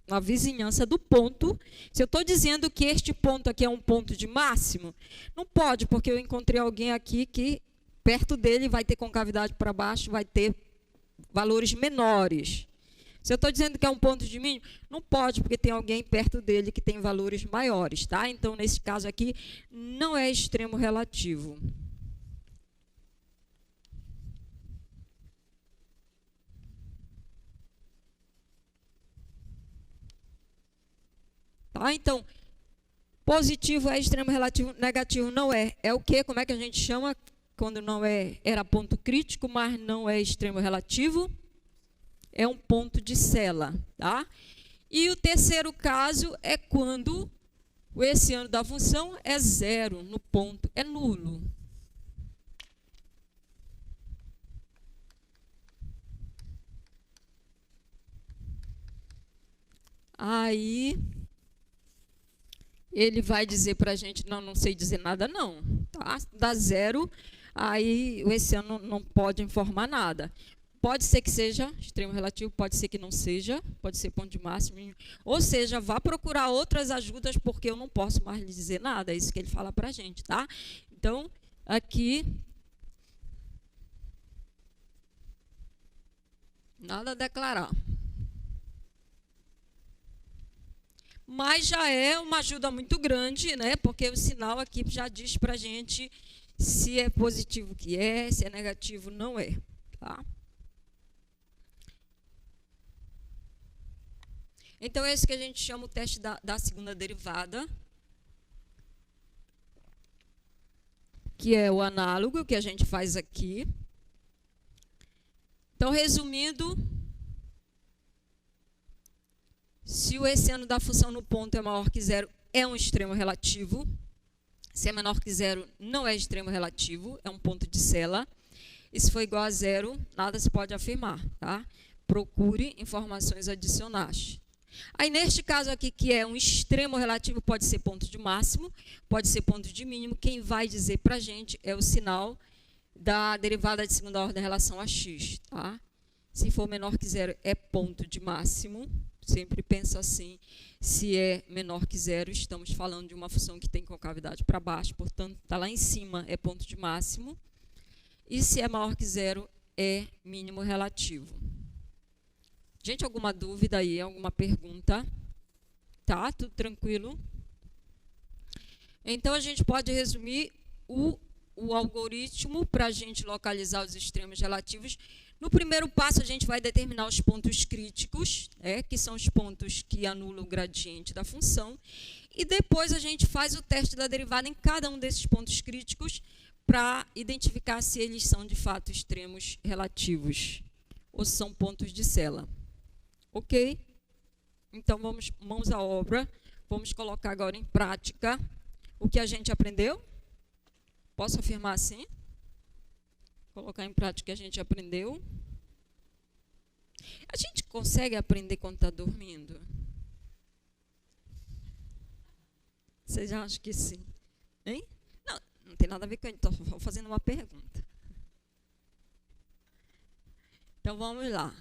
na vizinhança do ponto, se eu estou dizendo que este ponto aqui é um ponto de máximo, não pode, porque eu encontrei alguém aqui que perto dele vai ter concavidade para baixo, vai ter valores menores. Se eu estou dizendo que é um ponto de mínimo, não pode, porque tem alguém perto dele que tem valores maiores, tá? Então, nesse caso aqui, não é extremo relativo. Tá? Então, positivo é extremo relativo, negativo não é. É o quê? Como é que a gente chama? quando não era ponto crítico, mas não é extremo relativo, é um ponto de Sela, tá? E o terceiro caso é quando o hessiano da função é zero no ponto, é nulo. Aí ele vai dizer para a gente, não sei dizer nada não, tá? Dá zero, aí o hessiano não pode informar nada. Pode ser que seja extremo relativo, pode ser que não seja, pode ser ponto de máximo, ou seja, vá procurar outras ajudas porque eu não posso mais lhe dizer nada, é isso que ele fala para a gente, tá? Então, aqui, nada a declarar. Mas já é uma ajuda muito grande, né? Porque o sinal aqui já diz para a gente se é positivo que é, se é negativo não é, tá? Então, é isso que a gente chama o teste da segunda derivada, que é o análogo que a gente faz aqui. Então, resumindo, se o hessiano da função no ponto é maior que zero, é um extremo relativo. Se é menor que zero, não é extremo relativo, é um ponto de Sela. E se for igual a zero, nada se pode afirmar, tá? Procure informações adicionais. Aí, neste caso aqui, que é um extremo relativo, pode ser ponto de máximo, pode ser ponto de mínimo. Quem vai dizer para a gente é o sinal da derivada de segunda ordem em relação a x, tá? Se for menor que zero, é ponto de máximo. Sempre pensa assim, se é menor que zero, estamos falando de uma função que tem concavidade para baixo, portanto, está lá em cima, é ponto de máximo. E se é maior que zero, é mínimo relativo. Gente, alguma dúvida aí, alguma pergunta? Tá, tudo tranquilo? Então, a gente pode resumir o algoritmo para a gente localizar os extremos relativos. No primeiro passo, a gente vai determinar os pontos críticos, que são os pontos que anulam o gradiente da função. E depois a gente faz o teste da derivada em cada um desses pontos críticos para identificar se eles são, de fato, extremos relativos ou são pontos de Sela. Ok? Então, vamos mãos à obra. Vamos colocar agora em prática o que a gente aprendeu. Posso afirmar assim? Colocar em prática o que a gente aprendeu. A gente consegue aprender quando está dormindo? Vocês acham que sim? Hein? Não tem nada a ver com isso, estou fazendo uma pergunta. Então, vamos lá.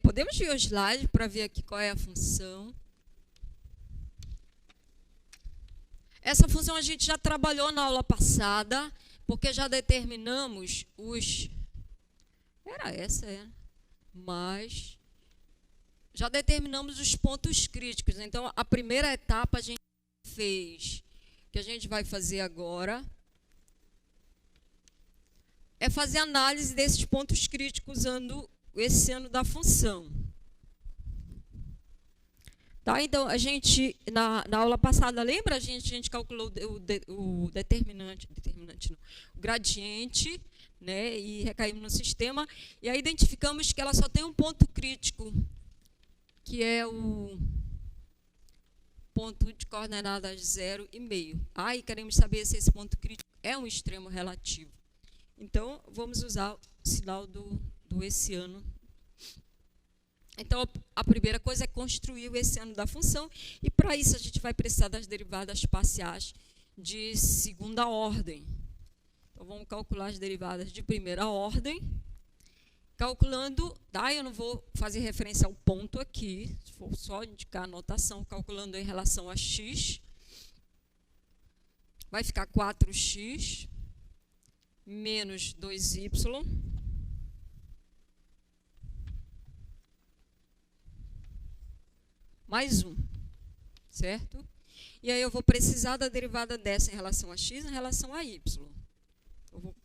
Podemos ver o slide para ver aqui qual é a função. Essa função a gente já trabalhou na aula passada, porque já determinamos os... Mas já determinamos os pontos críticos. Então, a primeira etapa a gente fez, que a gente vai fazer agora, é fazer análise desses pontos críticos usando o hessiano da função. Tá? Então, a gente, na aula passada, lembra? A gente calculou o determinante não, o gradiente, né, e recaímos no sistema, e aí identificamos que ela só tem um ponto crítico, que é o ponto de coordenadas 0,5. E queremos saber se esse ponto crítico é um extremo relativo. Então, vamos usar o sinal do hessiano. Então, a primeira coisa é construir o hessiano da função, e para isso a gente vai precisar das derivadas parciais de segunda ordem. Então, vamos calcular as derivadas de primeira ordem. Calculando, eu não vou fazer referência ao ponto aqui, vou só indicar a notação, calculando em relação a x. Vai ficar 4x menos 2y mais 1, certo? E aí eu vou precisar da derivada dessa em relação a x em relação a y. Eu vou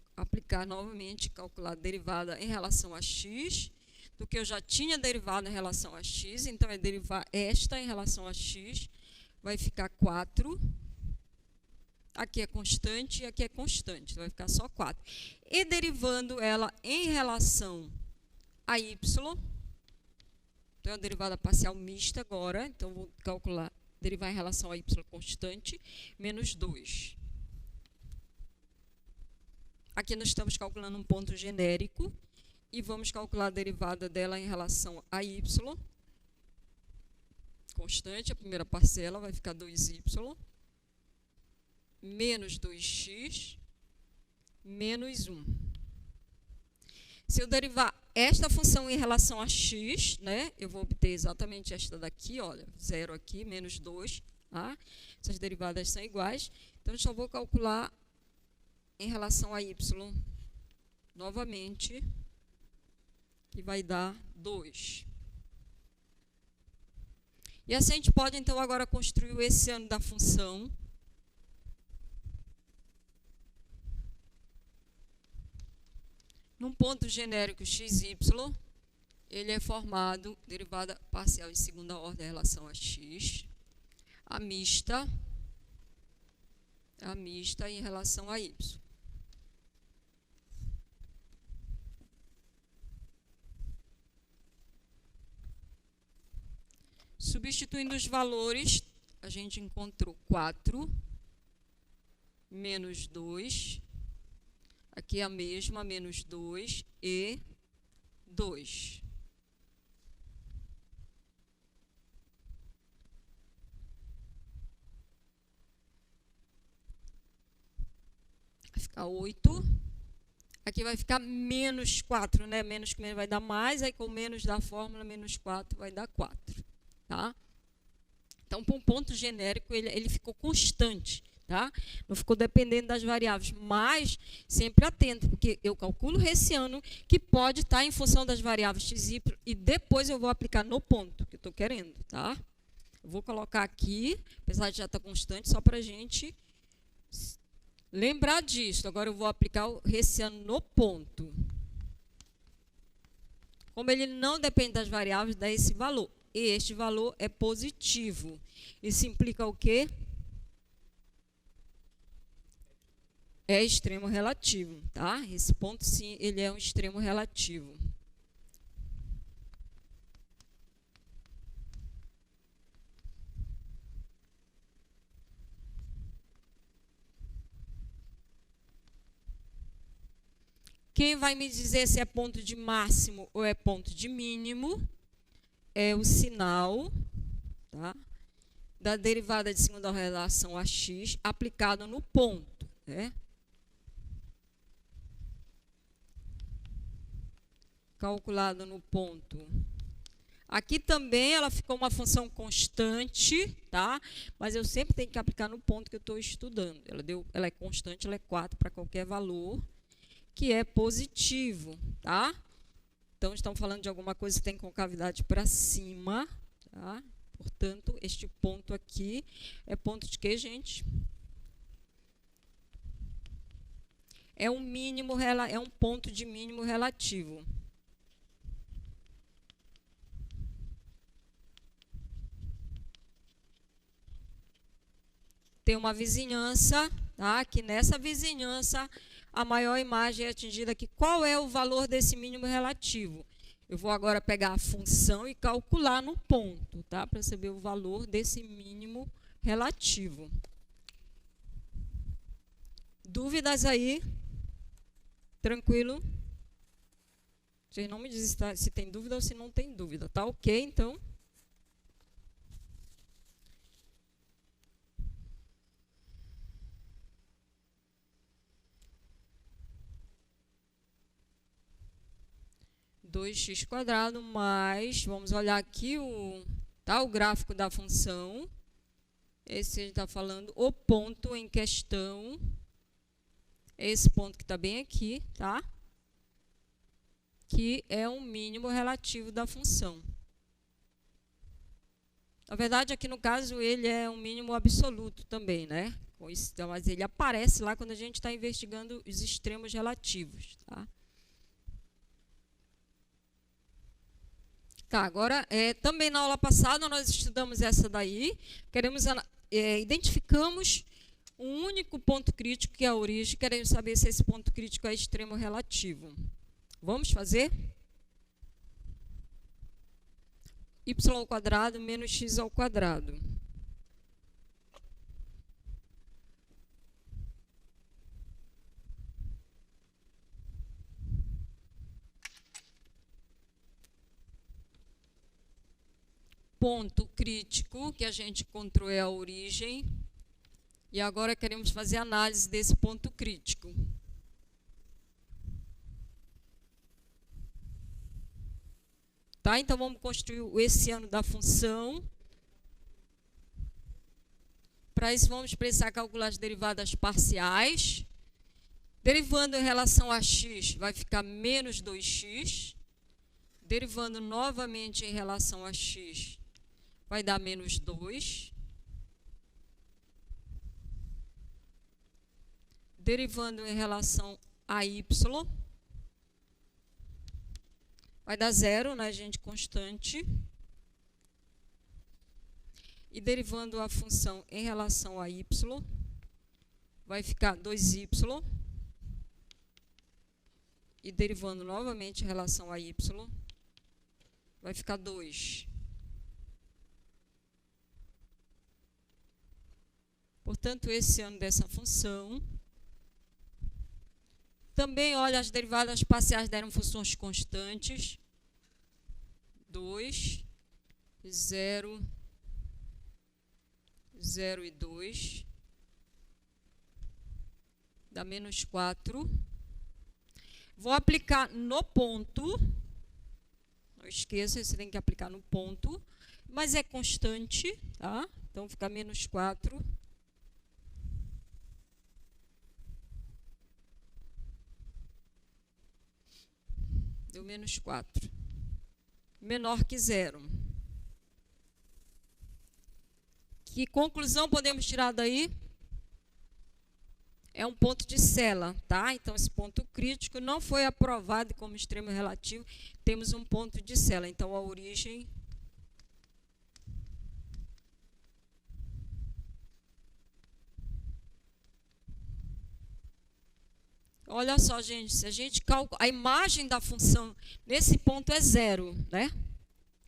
aplicar novamente, calcular a derivada em relação a x, do que eu já tinha derivado em relação a x, então é derivar esta em relação a x, vai ficar 4. Aqui é constante e aqui é constante, então vai ficar só 4. E derivando ela em relação a y, então é a derivada parcial mista agora, então vou calcular, derivar em relação a y constante, menos 2. Aqui nós estamos calculando um ponto genérico e vamos calcular a derivada dela em relação a y, constante, a primeira parcela vai ficar 2y, menos 2x, menos 1. Se eu derivar esta função em relação a x, né, eu vou obter exatamente esta daqui, olha, 0 aqui, menos 2, tá? Essas derivadas são iguais, então eu só vou calcular em relação a y, novamente, que vai dar 2. E assim a gente pode, então, agora construir o essiano da função. Num ponto genérico xy, ele é formado, derivada parcial em segunda ordem em relação a x, a mista em relação a y. Substituindo os valores, a gente encontrou 4, menos 2, aqui é a mesma, menos 2 e 2. Vai ficar 8. Aqui vai ficar menos 4, né? Menos que menos vai dar mais, aí com menos da fórmula, menos 4 vai dar 4. Tá? Então, para um ponto genérico, ele ficou constante. Tá? Não ficou dependendo das variáveis, mas sempre atento, porque eu calculo hessiano que pode estar em função das variáveis x e y, e depois eu vou aplicar no ponto que eu estou querendo. Tá? Eu vou colocar aqui, apesar de já estar constante, só para a gente lembrar disso. Agora eu vou aplicar o hessiano no ponto. Como ele não depende das variáveis, dá esse valor. E este valor é positivo. Isso implica o quê? É extremo relativo, tá? Esse ponto, sim, ele é um extremo relativo. Quem vai me dizer se é ponto de máximo ou é ponto de mínimo é o sinal, tá, da derivada de segunda relação a x aplicada no ponto, né? Calculado no ponto. Aqui também ela ficou uma função constante, tá? Mas eu sempre tenho que aplicar no ponto que eu estou estudando. Ela é constante, ela é 4 para qualquer valor que é positivo, tá? Então, estamos falando de alguma coisa que tem concavidade para cima, tá? Portanto, este ponto aqui é ponto de quê, gente? É um mínimo, é um ponto de mínimo relativo. Tem uma vizinhança, tá? Que nessa vizinhança a maior imagem é atingida aqui. Qual é o valor desse mínimo relativo? Eu vou agora pegar a função e calcular no ponto, tá? Para saber o valor desse mínimo relativo. Dúvidas aí? Tranquilo? Vocês não me dizem se tem dúvida ou se não tem dúvida, tá? Ok, então. Dois x quadrado mais, vamos olhar aqui o gráfico da função. Esse a gente está falando o ponto em questão. Esse ponto que está bem aqui, tá? Que é um mínimo relativo da função. Na verdade, aqui no caso, ele é um mínimo absoluto também, né? Mas ele aparece lá quando a gente está investigando os extremos relativos. Tá, agora, também na aula passada nós estudamos essa daí. Identificamos um único ponto crítico, que é a origem. Queremos saber se esse ponto crítico é extremo relativo. Vamos fazer? Y² menos x². Ponto crítico que a gente encontrou é a origem. E agora queremos fazer análise desse ponto crítico. Tá? Então, vamos construir o essiano da função. Para isso, vamos precisar calcular as derivadas parciais. Derivando em relação a x, vai ficar menos 2x. Derivando novamente em relação a x, vai dar menos 2. Derivando em relação a y, vai dar 0, né, gente? Constante. E derivando a função em relação a y, vai ficar 2y. E derivando novamente em relação a y, vai ficar 2. Portanto, esse essiano dessa função. Também, olha, as derivadas parciais deram funções constantes. 2, 0, 0 e 2. Dá menos 4. Vou aplicar no ponto. Não esqueça, você tem que aplicar no ponto. Mas é constante, tá? Então, fica menos 4. Deu menos 4. Menor que 0. Que conclusão podemos tirar daí? É um ponto de Cella, tá? Então, esse ponto crítico não foi aprovado como extremo relativo. Temos um ponto de Cella. Então, a origem olha só, gente, se a gente calcula, a imagem da função nesse ponto é 0, né?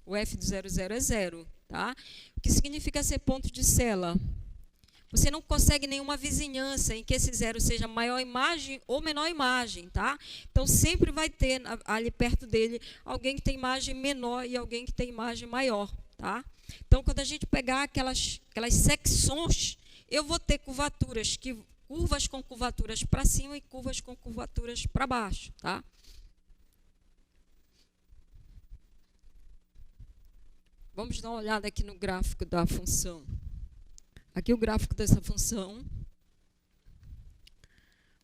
O f de 0, 0 é 0, tá? O que significa ser ponto de Cella? Você não consegue nenhuma vizinhança em que esse 0 seja maior imagem ou menor imagem, tá? Então, sempre vai ter ali perto dele alguém que tem imagem menor e alguém que tem imagem maior, tá? Então, quando a gente pegar aquelas secções, eu vou ter curvaturas com curvaturas para cima e curvas com curvaturas para baixo, tá? Vamos dar uma olhada aqui no gráfico da função. Aqui o gráfico dessa função.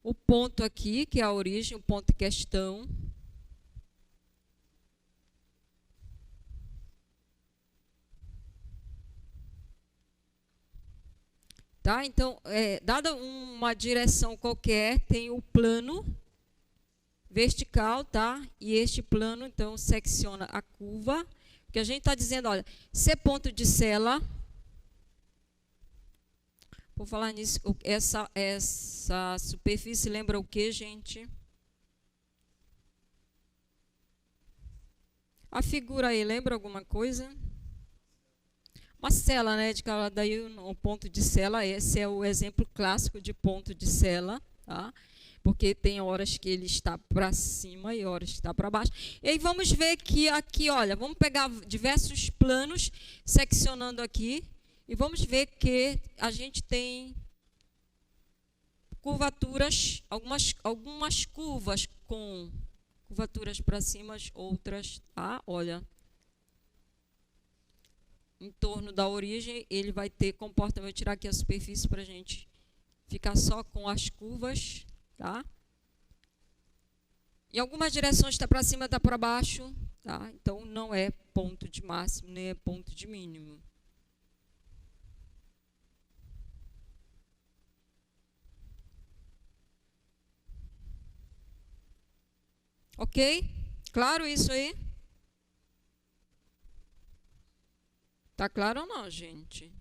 O ponto aqui, que é a origem, o ponto em questão. Tá? Então, dada uma direção qualquer, tem o plano vertical, tá? E este plano, então, secciona a curva. Que a gente está dizendo, olha, se ponto de Cella, por falar nisso, essa superfície lembra o que, gente? A figura aí, lembra alguma coisa? Uma cela, né? Daí o ponto de Cella, esse é o exemplo clássico de ponto de Cella, tá? Porque tem horas que ele está para cima e horas que está para baixo. E aí vamos ver que aqui, olha, vamos pegar diversos planos, seccionando aqui, e vamos ver que a gente tem curvaturas, algumas curvas com curvaturas para cima, outras, tá? Olha, em torno da origem, ele vai ter comportamento. Vou tirar aqui a superfície para a gente ficar só com as curvas. Tá? Em algumas direções está para cima, está para baixo, tá? Então não é ponto de máximo, nem é ponto de mínimo. Ok? Claro isso aí? Tá claro ou não, gente?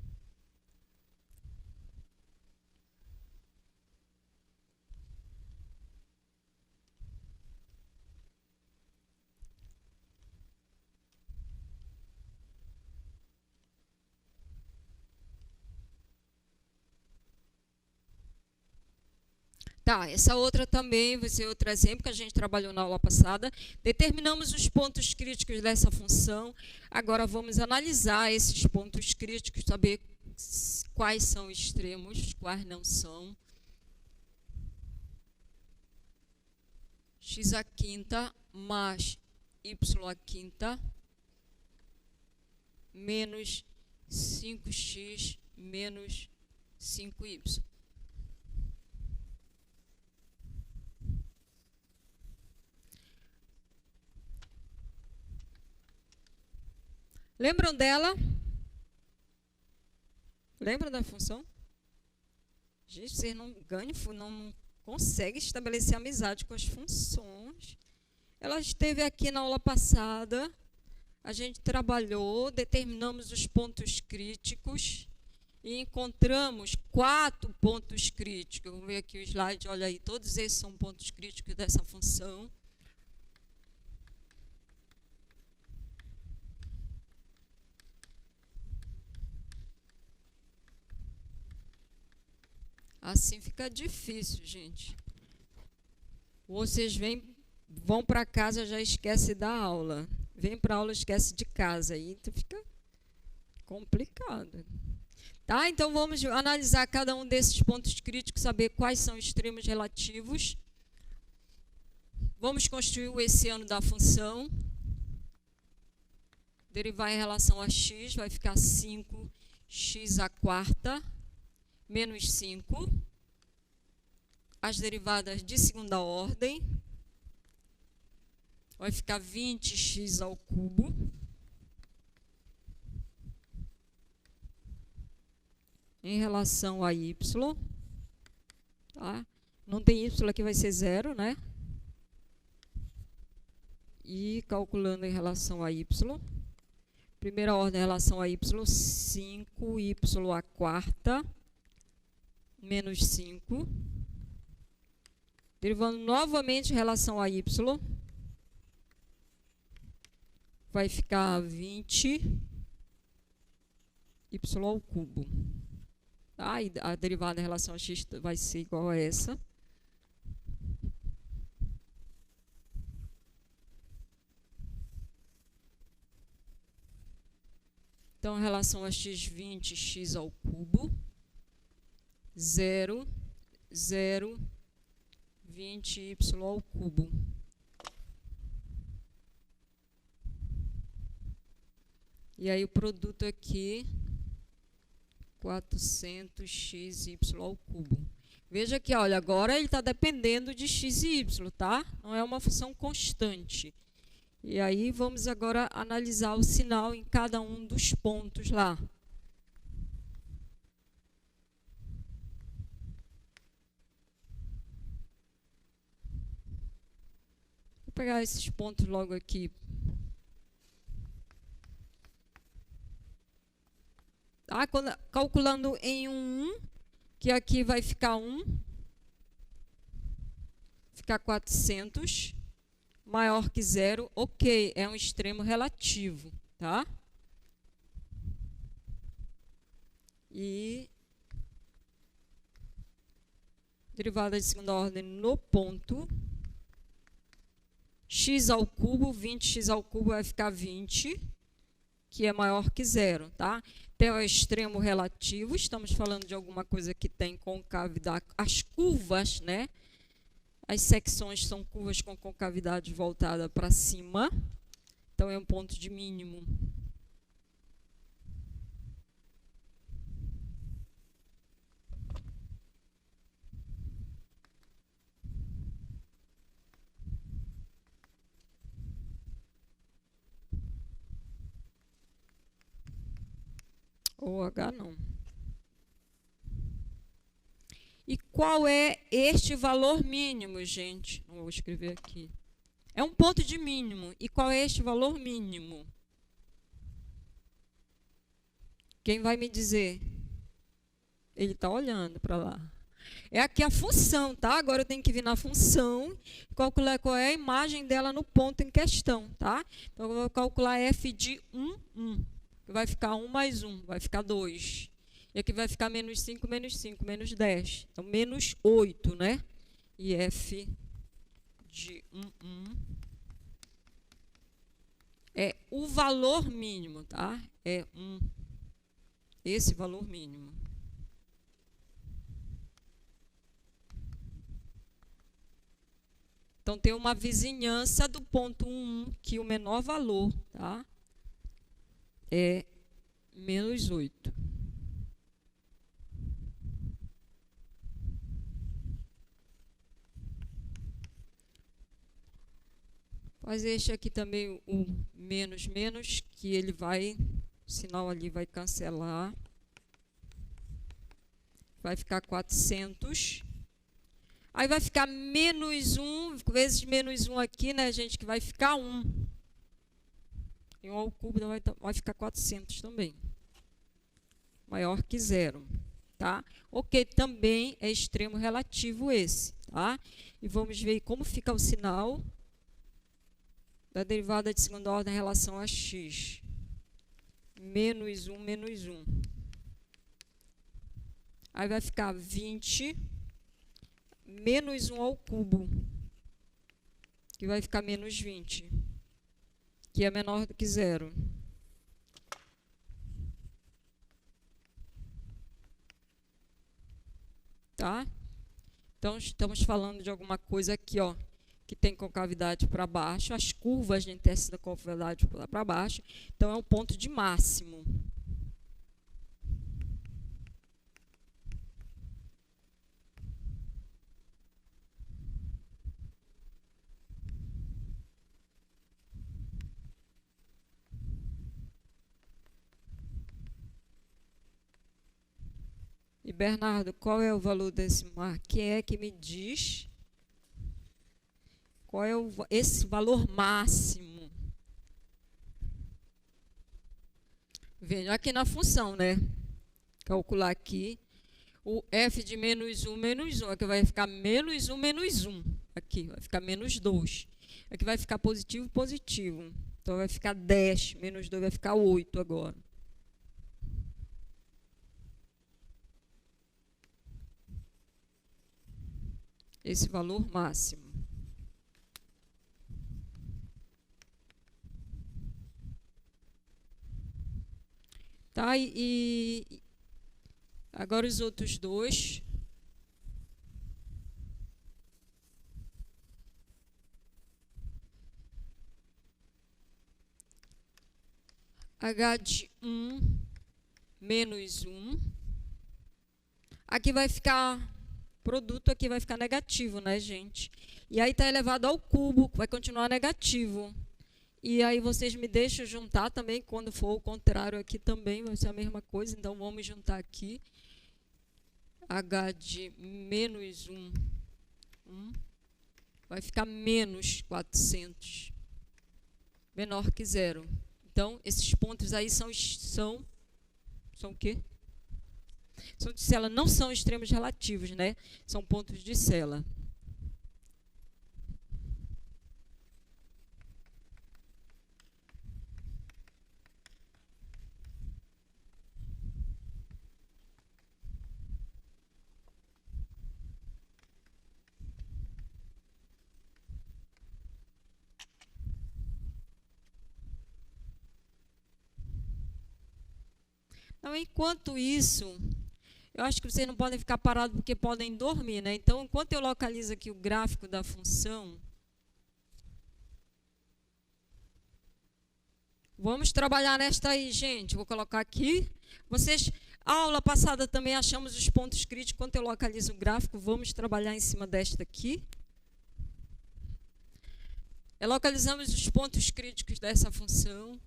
Tá, essa outra também vai ser outro exemplo que a gente trabalhou na aula passada. Determinamos os pontos críticos dessa função. Agora vamos analisar esses pontos críticos, saber quais são extremos, quais não são. X à quinta mais y à quinta menos 5x menos 5y. Lembram dela? Lembram da função? Gente, vocês não ganham, não conseguem estabelecer amizade com as funções. Ela esteve aqui na aula passada. A gente trabalhou, determinamos os pontos críticos e encontramos 4 pontos críticos. Vamos ver aqui o slide, olha aí, todos esses são pontos críticos dessa função. Assim fica difícil, gente. Vocês vão para casa, já esquece da aula. Vem para a aula, esquece de casa. Aí então fica complicado. Tá? Então vamos analisar cada um desses pontos críticos, saber quais são os extremos relativos. Vamos construir o essiano da função. Derivar em relação a x, vai ficar 5x à quarta menos 5. As derivadas de segunda ordem. Vai ficar 20x ao cubo. Em relação a y. Tá? Não tem y aqui, vai ser 0, né? E calculando em relação a y. Primeira ordem em relação a y, 5y à quarta menos 5. Derivando novamente em relação a y, vai ficar 20y ao cubo. Tá? E a derivada em relação a x vai ser igual a essa. Então, em relação a x, 20x ao cubo. 0, 0, 20y ao cubo. E aí o produto aqui, 400xy ao cubo. Veja que, olha, agora ele está dependendo de x e y, tá? Não é uma função constante. E aí vamos agora analisar o sinal em cada um dos pontos lá. Vou pegar esses pontos logo aqui. Tá? Calculando em 1, que aqui vai ficar 1, ficar 400, maior que 0, ok, é um extremo relativo, tá? E derivada de segunda ordem no ponto, x ao cubo, 20x ao cubo vai ficar 20, que é maior que 0, tá? Então, é extremo relativo, estamos falando de alguma coisa que tem concavidade, as curvas, né? As secções são curvas com concavidade voltada para cima, então é um ponto de mínimo. Ou H não. E qual é este valor mínimo, gente? Não vou escrever aqui. É um ponto de mínimo. E qual é este valor mínimo? Quem vai me dizer? Ele está olhando para lá. É aqui a função, tá? Agora eu tenho que vir na função e calcular qual é a imagem dela no ponto em questão, tá? Então, eu vou calcular f de 1, 1. Vai ficar 1 mais 1, vai ficar 2. E aqui vai ficar menos 5, menos 10. Então, menos 8, né? E f de 1, 1 é o valor mínimo, tá? É 1. Esse valor mínimo. Então, tem uma vizinhança do ponto 1, que o menor valor, tá? É menos 8. Fazer este aqui também o menos, que ele vai, o sinal ali vai cancelar. Vai ficar 400. Aí vai ficar menos 1, vezes menos 1 aqui, né, gente, que vai ficar 1. E 1 ao cubo vai ficar 400 também. Maior que 0, tá? Ok, também é extremo relativo esse, tá? E vamos ver como fica o sinal da derivada de segunda ordem em relação a x. Menos 1, menos 1. Aí vai ficar 20 menos 1 ao cubo, que vai ficar menos 20, que é menor do que 0. Tá? Então, estamos falando de alguma coisa aqui, ó, que tem concavidade para baixo, as curvas de teste da concavidade para baixo, então é um ponto de máximo. E, Bernardo, qual é o valor desse mar? Quem é que me diz qual é esse valor máximo? Venho aqui na função, né? Calcular aqui o f de menos 1, aqui vai ficar menos 1, menos 1. Aqui vai ficar menos 2. Aqui vai ficar positivo, positivo. Então, vai ficar 10, menos 2 vai ficar 8 agora. Esse valor máximo. Tá? E agora os outros dois. H de 1 menos 1. Aqui vai ficar, produto aqui vai ficar negativo, né, gente? E aí está elevado ao cubo, vai continuar negativo. E aí vocês me deixam juntar também, quando for o contrário aqui também vai ser a mesma coisa. Então, vamos juntar aqui. H de menos 1, 1 vai ficar menos 400. Menor que 0. Então, esses pontos aí são o quê? São de Cela, não são extremos relativos, né? São pontos de Cela. Então, enquanto isso, eu acho que vocês não podem ficar parados porque podem dormir, né? Então, enquanto eu localizo aqui o gráfico da função, vamos trabalhar nesta aí, gente. Vou colocar aqui. Vocês, a aula passada também achamos os pontos críticos. Enquanto eu localizo o gráfico, vamos trabalhar em cima desta aqui. Localizamos os pontos críticos dessa função.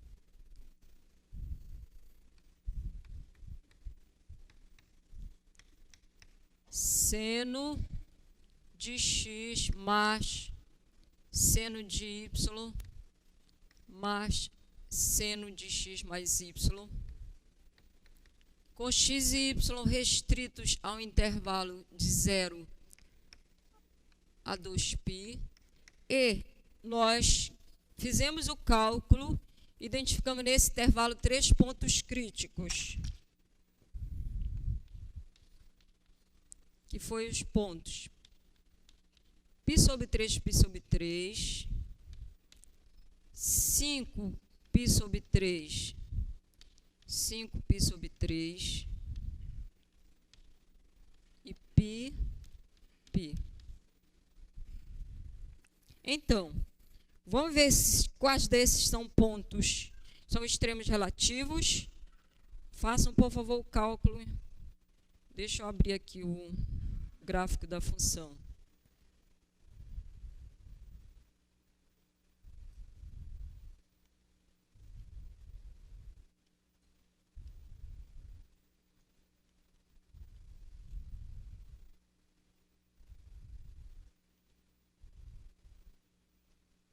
Seno de x mais seno de y mais seno de x mais y, com x e y restritos ao intervalo de 0 a 2π, e nós fizemos o cálculo, identificamos nesse intervalo 3 pontos críticos, que foi os pontos π sobre 3, π sobre 3, 5π sobre 3, 5π sobre 3 e π, π. Então, vamos ver quais desses são pontos, são extremos relativos. Façam, por favor, o cálculo. Deixa eu abrir aqui o gráfico da função.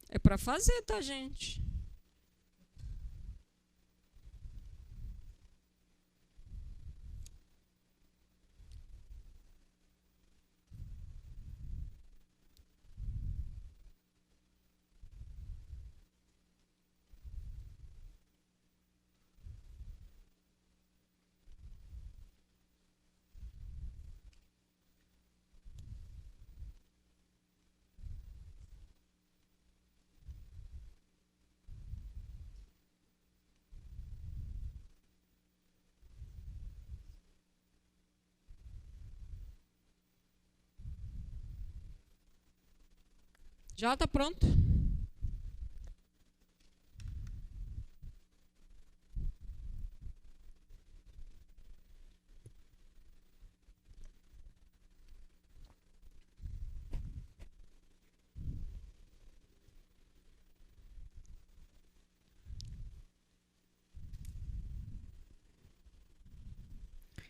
É para fazer, tá, gente? Já está pronto?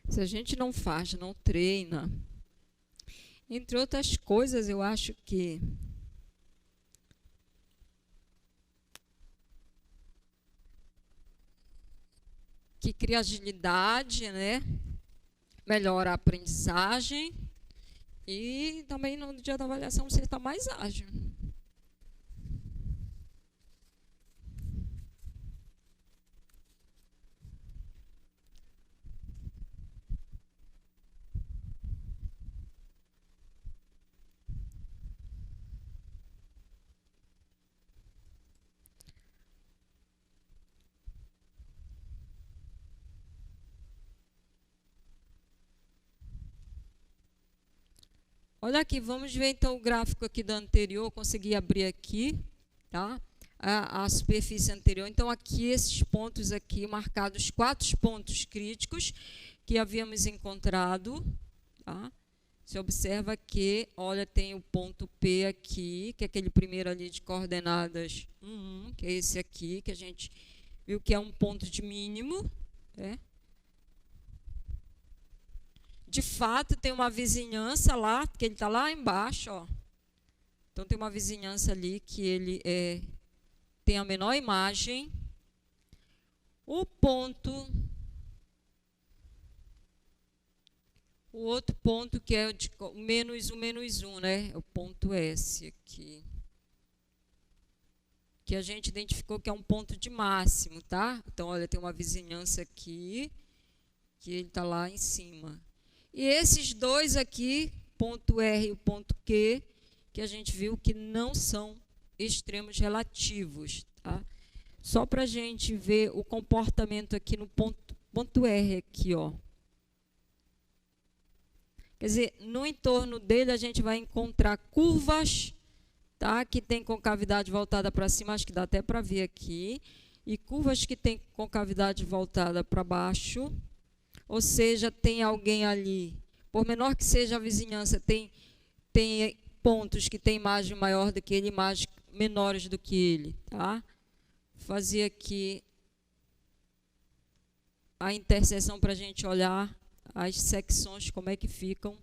Se a gente não faz, não treina, entre outras coisas, eu acho que cria agilidade, né? Melhora a aprendizagem e também no dia da avaliação você está mais ágil. Olha aqui, vamos ver então o gráfico aqui da anterior, consegui abrir aqui, tá? A superfície anterior. Então, aqui, esses pontos aqui, marcados 4 pontos críticos que havíamos encontrado, tá? Você observa que, olha, tem o ponto P aqui, que é aquele primeiro ali de coordenadas 1, que é esse aqui, que a gente viu que é um ponto de mínimo, né? De fato, tem uma vizinhança lá, porque ele está lá embaixo, ó. Então, tem uma vizinhança ali que ele tem a menor imagem. O outro ponto que é o menos 1, né? O ponto S aqui. Que a gente identificou que é um ponto de máximo, tá? Então, olha, tem uma vizinhança aqui, que ele está lá em cima. E esses dois aqui, ponto R e o ponto Q, que a gente viu que não são extremos relativos, tá? Só para a gente ver o comportamento aqui no ponto R aqui, ó. Quer dizer, no entorno dele a gente vai encontrar curvas, tá? Que tem concavidade voltada para cima, acho que dá até para ver aqui, e curvas que tem concavidade voltada para baixo. Ou seja, tem alguém ali, por menor que seja a vizinhança, tem pontos que têm imagem maior do que ele, imagens menores do que ele, tá? Fazer aqui a interseção para a gente olhar as secções, como é que ficam.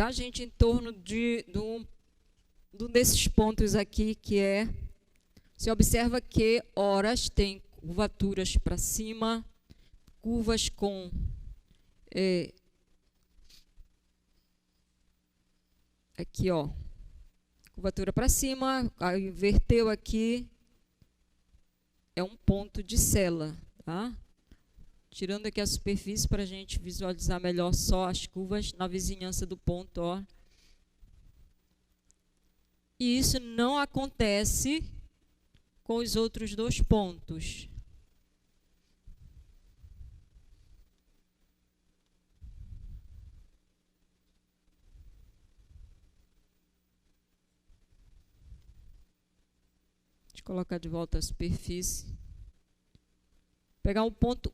da gente em torno de um desses pontos aqui, que é, você observa que horas tem curvaturas para cima, curvas com aqui, ó, curvatura para cima, aí inverteu aqui, é um ponto de sela, tá? Tirando aqui a superfície para a gente visualizar melhor só as curvas na vizinhança do ponto, ó. E isso não acontece com os outros dois pontos. Deixa eu colocar de volta a superfície. Pegar o ponto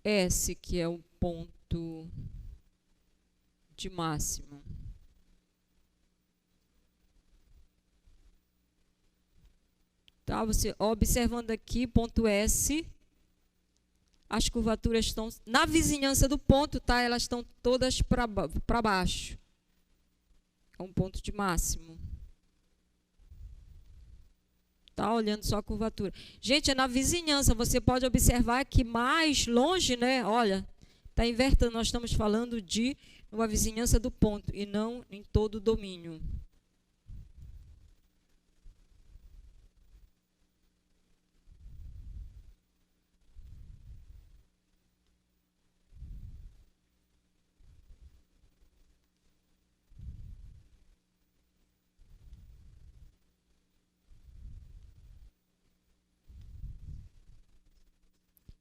S, que é o ponto de máximo. Tá, você observando aqui, ponto S, as curvaturas estão na vizinhança do ponto, tá? Elas estão todas para baixo. É um ponto de máximo. Tá olhando só a curvatura. Gente, é na vizinhança. Você pode observar que mais longe, né? Olha, está invertendo. Nós estamos falando de uma vizinhança do ponto e não em todo o domínio.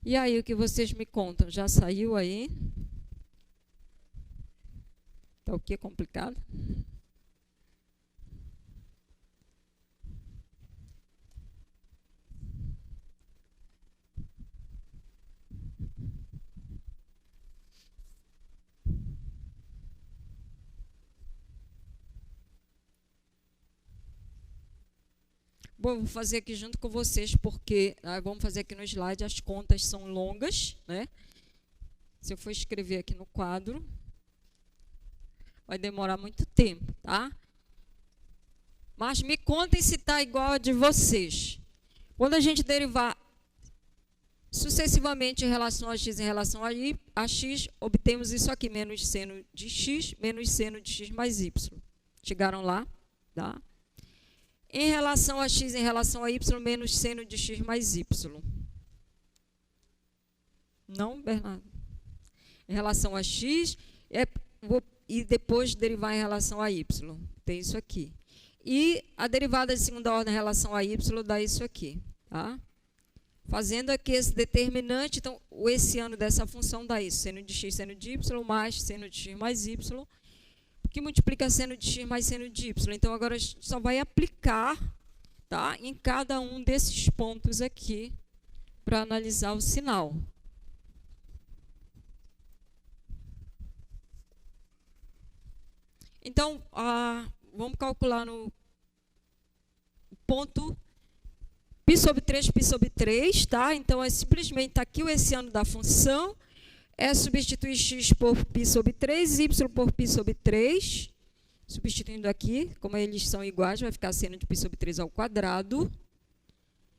E aí, o que vocês me contam? Já saiu aí? Tá o que complicado? Bom, vou fazer aqui junto com vocês, porque vamos fazer aqui no slide, as contas são longas, né? Se eu for escrever aqui no quadro, vai demorar muito tempo, tá? Mas me contem se está igual a de vocês. Quando a gente derivar sucessivamente em relação a x em relação a x, obtemos isso aqui, menos seno de x, menos seno de x mais y. Chegaram lá? Tá? Em relação a x em relação a y, menos seno de x mais y. Não, Bernardo? Em relação a x, e depois derivar em relação a y. Tem isso aqui. E a derivada de segunda ordem em relação a y dá isso aqui. Tá? Fazendo aqui esse determinante, então, o esse dessa função dá isso. Seno de x, seno de y, mais seno de x mais y, que multiplica seno de x mais seno de y. Então, agora a gente só vai aplicar, tá, em cada um desses pontos aqui para analisar o sinal. Então, vamos calcular no ponto π sobre 3, π sobre 3, tá? Então, é simplesmente aqui o esse da função, é substituir x por π sobre 3, y por π sobre 3. Substituindo aqui, como eles são iguais, vai ficar seno de π sobre 3 ao quadrado.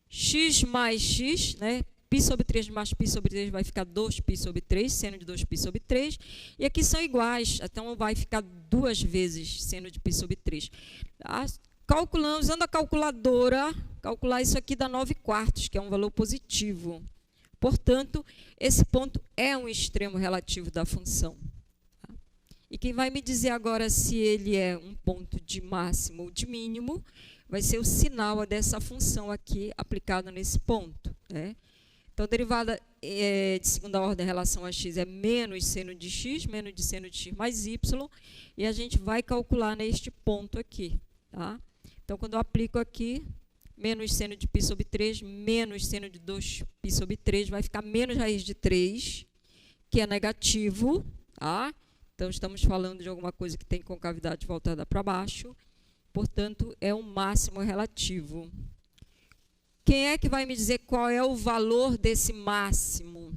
X mais x, né? π sobre 3 mais π sobre 3 vai ficar 2π sobre 3, seno de 2π sobre 3. E aqui são iguais, então vai ficar 2 vezes seno de π sobre 3. Tá? Calculando, usando a calculadora, calcular isso aqui dá 9/4, que é um valor positivo. Portanto, esse ponto é um extremo relativo da função. Tá? E quem vai me dizer agora se ele é um ponto de máximo ou de mínimo, vai ser o sinal dessa função aqui aplicado nesse ponto. Né? Então, a derivada de segunda ordem em relação a x é menos seno de x, menos de seno de x mais y, e a gente vai calcular neste ponto aqui. Tá? Então, quando eu aplico aqui, menos seno de π sobre 3, menos seno de 2π sobre 3, vai ficar menos raiz de 3, que é negativo. Tá? Então, estamos falando de alguma coisa que tem concavidade voltada para baixo. Portanto, é um máximo relativo. Quem é que vai me dizer qual é o valor desse máximo?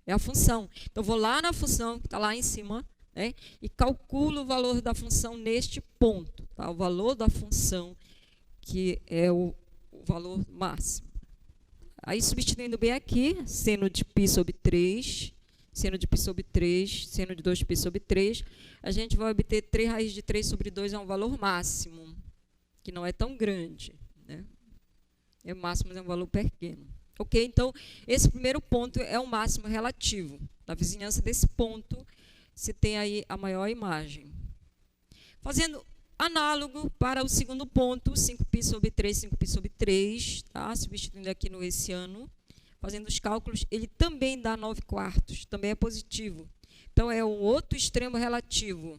É a função. Então, eu vou lá na função, que está lá em cima, né? E calculo o valor da função neste ponto, tá? O valor da função, que é o valor máximo. Aí, substituindo bem aqui, seno de π sobre 3, seno de π sobre 3, seno de 2π sobre 3, a gente vai obter 3 raiz de 3 sobre 2 é um valor máximo, que não é tão grande, né? É máximo, mas é um valor pequeno. Ok? Então, esse primeiro ponto é o máximo relativo. Na vizinhança desse ponto, se tem aí a maior imagem. Fazendo análogo para o segundo ponto, 5π sobre 3, 5π sobre 3, tá? Substituindo aqui no hessiano, fazendo os cálculos, ele também dá 9/4, também é positivo. Então, é o outro extremo relativo.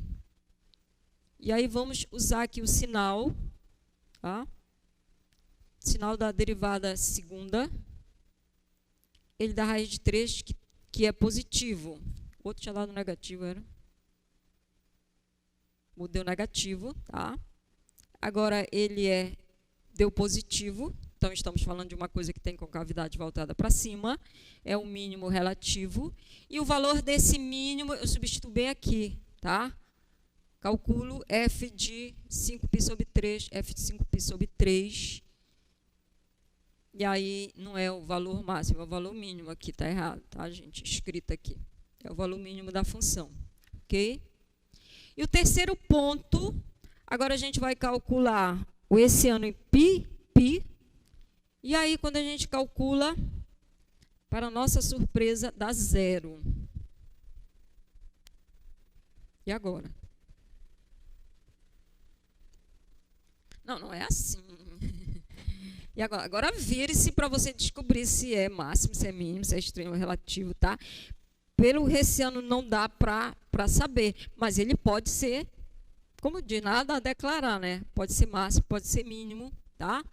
E aí, vamos usar aqui o sinal, tá? Sinal da derivada segunda. Ele dá raiz de 3, que é positivo. O outro tinha dado negativo, era? Deu negativo, tá? Agora, ele deu positivo. Então, estamos falando de uma coisa que tem concavidade voltada para cima. É o mínimo relativo. E o valor desse mínimo, eu substituo bem aqui, tá? Calculo f de 5π sobre 3, f de 5π sobre 3. E aí, não é o valor máximo, é o valor mínimo aqui. Está errado, tá, gente? Escrito aqui. É o valor mínimo da função. Ok? E o terceiro ponto, agora a gente vai calcular o hessiano em π. E aí, quando a gente calcula, para nossa surpresa, dá 0. E agora? Não, não é assim. E agora vire-se para você descobrir se é máximo, se é mínimo, se é extremo, relativo, tá? Pelo hessiano não dá para saber, mas ele pode ser, como de nada a declarar, né? Pode ser máximo, pode ser mínimo, tá?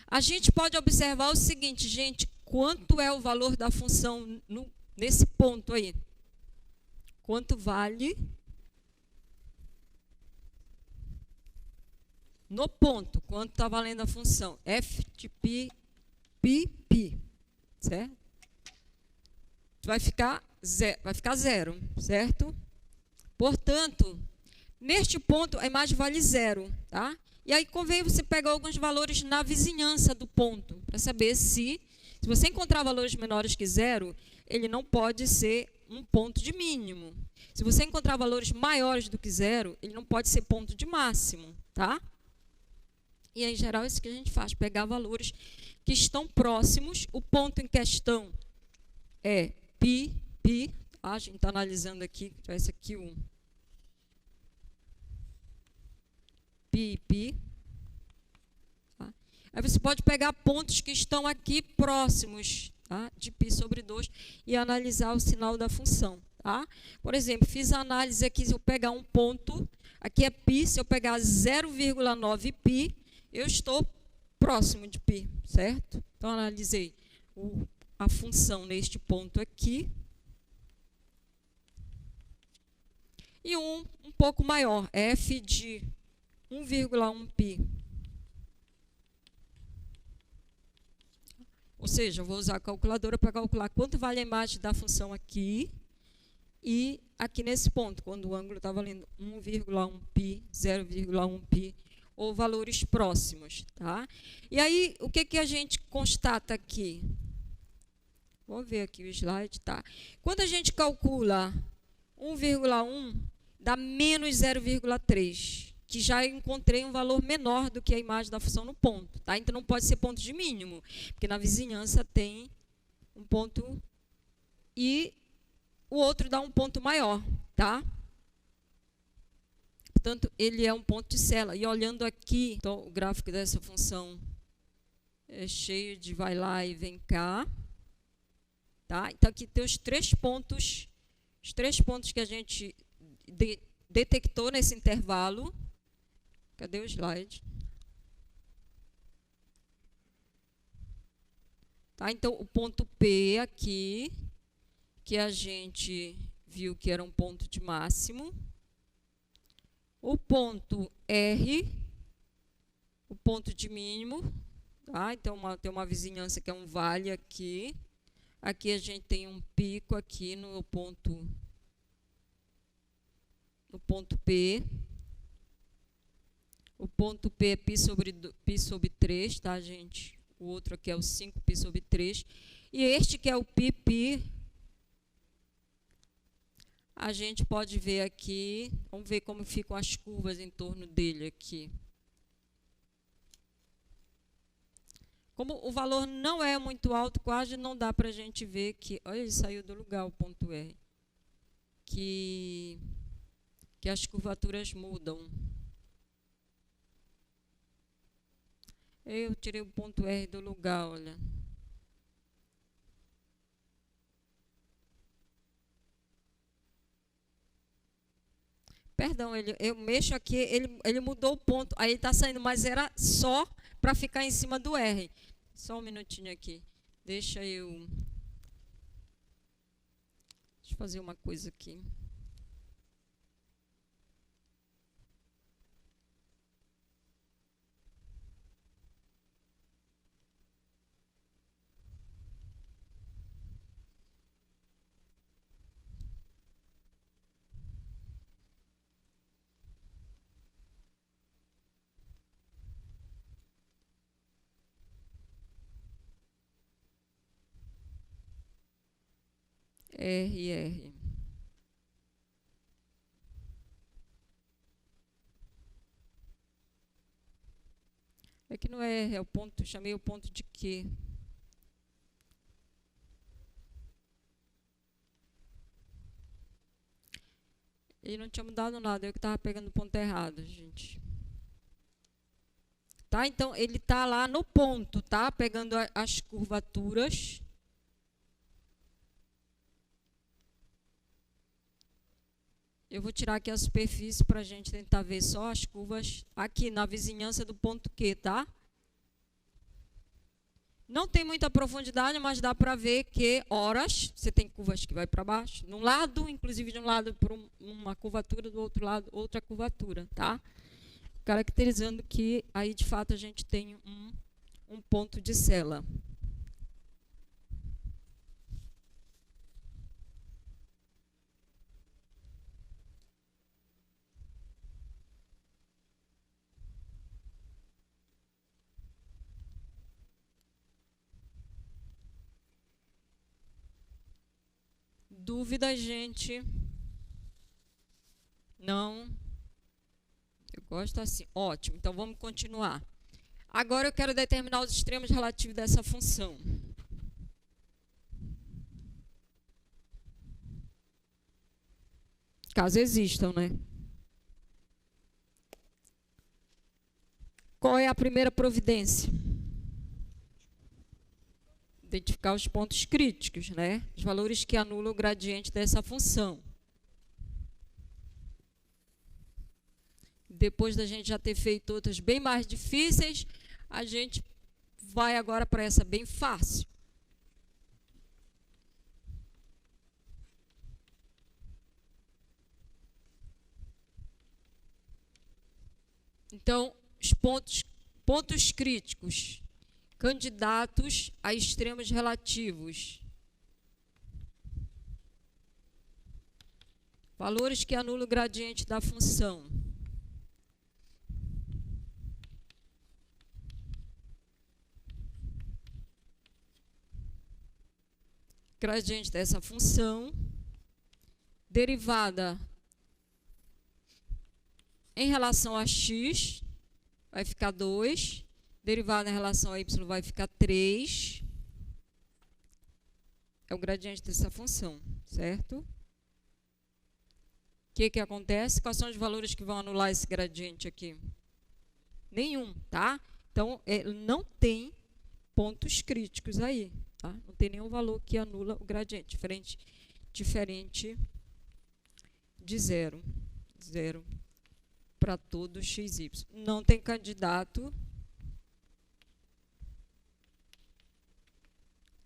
A gente pode observar o seguinte, gente, quanto é o valor da função nesse ponto aí? Quanto vale no ponto? Quanto está valendo a função? F de π, certo? Vai ficar 0, certo? Portanto, neste ponto, a imagem vale 0, tá? E aí convém você pegar alguns valores na vizinhança do ponto, para saber se você encontrar valores menores que 0, ele não pode ser um ponto de mínimo. Se você encontrar valores maiores do que 0, ele não pode ser ponto de máximo, tá? E, em geral, é isso que a gente faz, pegar valores que estão próximos. O ponto em questão é π. A gente está analisando aqui, esse aqui um π. Tá? Aí você pode pegar pontos que estão aqui próximos, tá? De π sobre 2 e analisar o sinal da função. Tá? Por exemplo, fiz a análise aqui, se eu pegar um ponto, aqui é π, se eu pegar 0,9π, eu estou próximo de π, certo? Então, analisei a função neste ponto aqui. E um pouco maior, f de 1,1π. Ou seja, eu vou usar a calculadora para calcular quanto vale a imagem da função aqui e aqui nesse ponto, quando o ângulo está valendo 1,1π, 0,1π, ou valores próximos, tá? E aí, o que a gente constata aqui? Vamos ver aqui o slide, tá? Quando a gente calcula 1,1, dá menos 0,3, que já encontrei um valor menor do que a imagem da função no ponto, tá? Então, não pode ser ponto de mínimo, porque na vizinhança tem um ponto e o outro dá um ponto maior, tá? Portanto, ele é um ponto de célula. E olhando aqui, então, o gráfico dessa função é cheio de vai lá e vem cá. Tá? Então, aqui tem os três pontos que a gente detectou nesse intervalo. Cadê o slide? Tá? Então, o ponto P aqui, que a gente viu que era um ponto de máximo. O ponto R, o ponto de mínimo. Tá? Então, tem uma vizinhança que é um vale aqui. Aqui a gente tem um pico aqui no ponto no ponto P. O ponto P é π sobre 3, tá, gente? O outro aqui é o 5π sobre 3. E este que é o π, a gente pode ver aqui, vamos ver como ficam as curvas em torno dele aqui. Como o valor não é muito alto, quase não dá para a gente ver que... Olha, ele saiu do lugar, o ponto R. Que as curvaturas mudam. Eu tirei o ponto R do lugar, olha. Perdão, eu mexo aqui, ele mudou o ponto, aí está saindo, mas era só para ficar em cima do R. Só um minutinho aqui. Deixa eu fazer uma coisa aqui. R. É que não é R, é o ponto, chamei o ponto de Q. E não tinha mudado nada, eu que estava pegando o ponto errado, gente. Tá? Então, ele está lá no ponto, tá? Pegando as curvaturas. Eu vou tirar aqui a superfície para a gente tentar ver só as curvas aqui na vizinhança do ponto Q, tá? Não tem muita profundidade, mas dá para ver que horas, você tem curvas que vai para baixo, num lado, inclusive de um lado por uma curvatura, do outro lado outra curvatura, tá? Caracterizando que aí de fato a gente tem um ponto de sela. Dúvida, gente? Não? Eu gosto assim. Ótimo, então vamos continuar. Agora eu quero determinar os extremos relativos dessa função. Caso existam, né? Qual é a primeira providência? Identificar os pontos críticos, né? Os valores que anulam o gradiente dessa função. Depois da gente já ter feito outras bem mais difíceis, a gente vai agora para essa bem fácil. Então, os pontos críticos, candidatos a extremos relativos. Valores que anulam o gradiente da função. Gradiente dessa função, derivada em relação a x, vai ficar 2, derivada em relação a y vai ficar 3, é o gradiente dessa função, certo? O que acontece? Quais são os valores que vão anular esse gradiente aqui? Nenhum, tá? Então, não tem pontos críticos aí. Tá? Não tem nenhum valor que anula o gradiente, diferente de zero. Zero para todo x, y. Não tem candidato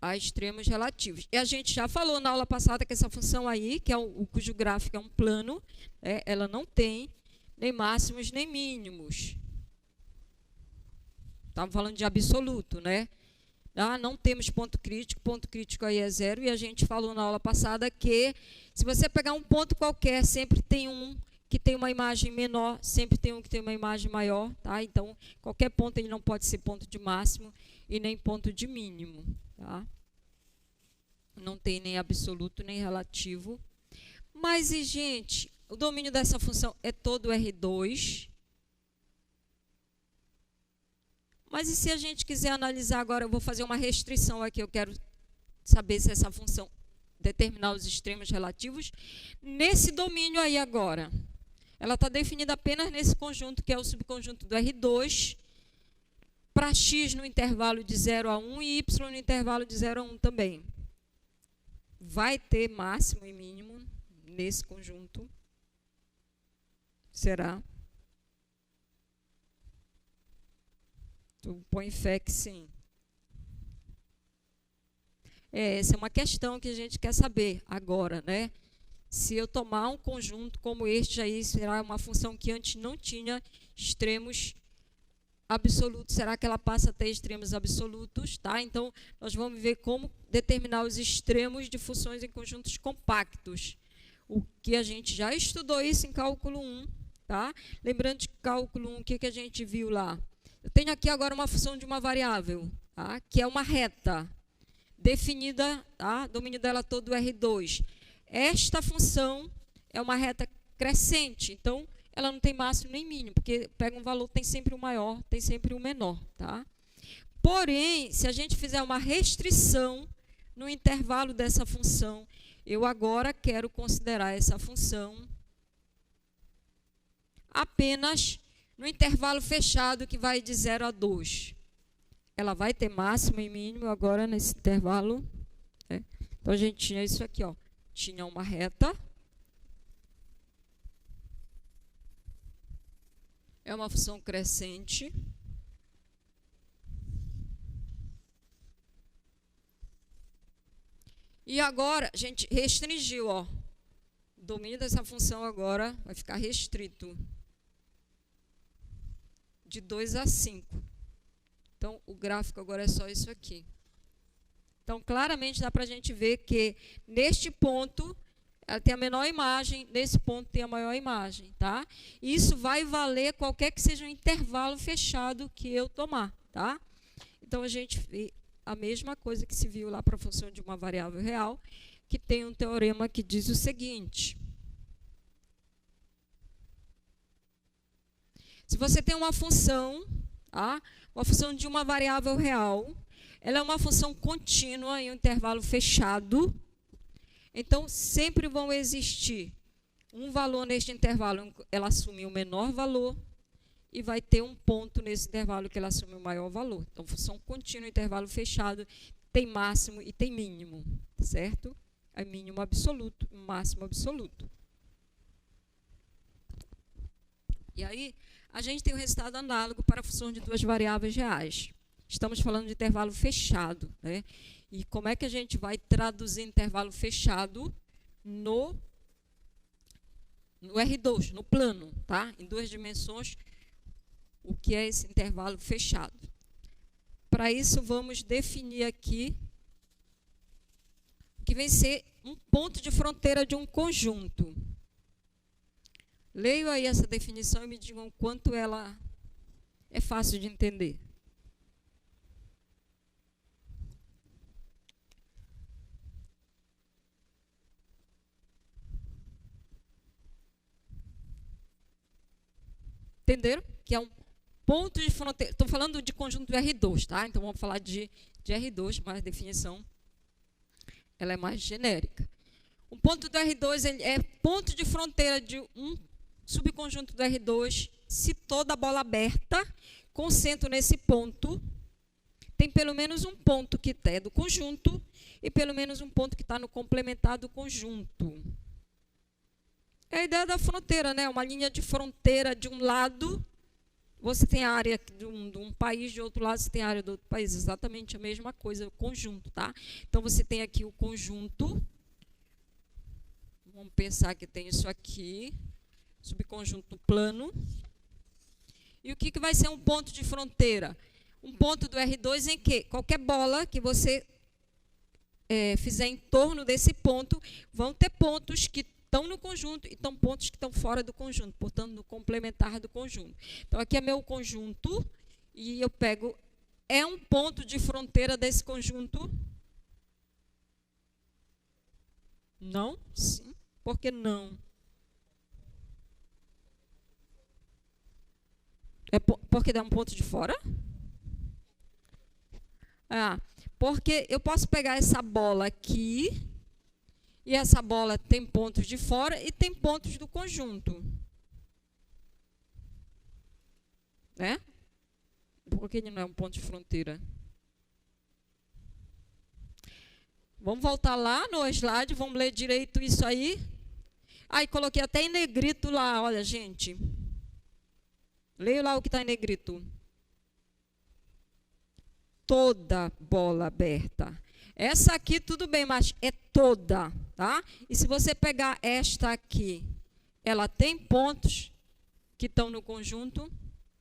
a extremos relativos. E a gente já falou na aula passada que essa função aí, que é cujo gráfico é um plano, ela não tem nem máximos nem mínimos. Estamos falando de absoluto, né? Não temos ponto crítico aí é zero, e a gente falou na aula passada que se você pegar um ponto qualquer, sempre tem um que tem uma imagem menor, sempre tem um que tem uma imagem maior, tá? Então, qualquer ponto ele não pode ser ponto de máximo e nem ponto de mínimo, tá? Não tem nem absoluto nem relativo. Mas, e, gente, o domínio dessa função é todo R2. Mas e se a gente quiser analisar agora, eu vou fazer uma restrição aqui, eu quero saber se essa função determinar os extremos relativos nesse domínio aí agora. Ela está definida apenas nesse conjunto, que é o subconjunto do R2, para x no intervalo de 0 a 1 e y no intervalo de 0 a 1 também. Vai ter máximo e mínimo nesse conjunto? Será? Tu põe fé que sim. Essa é uma questão que a gente quer saber agora, né? Se eu tomar um conjunto como este aí, será uma função que antes não tinha extremos absolutos, será que ela passa a ter extremos absolutos, tá? Então, nós vamos ver como determinar os extremos de funções em conjuntos compactos. O que a gente já estudou isso em cálculo 1, tá? Lembrando de cálculo 1, o que a gente viu lá? Eu tenho aqui agora uma função de uma variável, tá? Que é uma reta definida, tá? Domínio dela todo R2. Esta função é uma reta crescente, então ela não tem máximo nem mínimo, porque pega um valor, tem sempre o maior, tem sempre o menor, tá? Porém, se a gente fizer uma restrição no intervalo dessa função, eu agora quero considerar essa função apenas no intervalo fechado que vai de 0 a 2. Ela vai ter máximo e mínimo agora nesse intervalo, né? Então, a gente tinha isso aqui, ó. Tinha uma reta. É uma função crescente. E agora, a gente restringiu, ó. O domínio dessa função agora vai ficar restrito. De 2 a 5. Então, o gráfico agora é só isso aqui. Então, claramente dá para a gente ver que neste ponto ela tem a menor imagem, nesse ponto tem a maior imagem, tá? Isso vai valer qualquer que seja o intervalo fechado que eu tomar, tá? Então, a gente vê a mesma coisa que se viu lá para a função de uma variável real, que tem um teorema que diz o seguinte. Se você tem uma função, tá? Uma função de uma variável real, ela é uma função contínua em um intervalo fechado. Então, sempre vão existir um valor neste intervalo, ela assume o menor valor, e vai ter um ponto nesse intervalo que ela assume o maior valor. Então, função contínua, intervalo fechado, tem máximo e tem mínimo, certo? É mínimo absoluto, máximo absoluto. E aí, a gente tem o resultado análogo para a função de duas variáveis reais. Estamos falando de intervalo fechado, né? E como é que a gente vai traduzir intervalo fechado no R2, no plano, tá? Em duas dimensões, o que é esse intervalo fechado. Para isso, vamos definir aqui o que vem ser um ponto de fronteira de um conjunto. Leio aí essa definição e me digam quanto ela é fácil de entender. Entenderam? Que é um ponto de fronteira. Estou falando de conjunto de R2, tá? Então, vamos falar de R2, mas a definição ela é mais genérica. Um ponto do R2 ele é ponto de fronteira de um subconjunto do R2 se toda bola aberta concentra nesse ponto, tem pelo menos um ponto que é do conjunto e pelo menos um ponto que está no complementar do conjunto. É a ideia da fronteira, né? Uma linha de fronteira de um lado, você tem a área de um país, de outro lado você tem a área do outro país. Exatamente a mesma coisa, o conjunto, tá? Então, você tem aqui o conjunto. Vamos pensar que tem isso aqui, subconjunto plano. E o que vai ser um ponto de fronteira? Um ponto do R2 em que qualquer bola que você fizer em torno desse ponto, vão ter pontos que estão no conjunto e estão pontos que estão fora do conjunto, portanto, no complementar do conjunto. Então, aqui é meu conjunto e eu pego, é um ponto de fronteira desse conjunto? Não? Sim. Por que não? É porque dá um ponto de fora? Porque eu posso pegar essa bola aqui, e essa bola tem pontos de fora e tem pontos do conjunto. Né? Por que ele não é um ponto de fronteira? Vamos voltar lá no slide, vamos ler direito isso aí. Aí coloquei até em negrito lá, olha, gente. Leia lá o que está em negrito. Toda bola aberta. Essa aqui tudo bem, mas é toda, tá? E se você pegar esta aqui, ela tem pontos que estão no conjunto?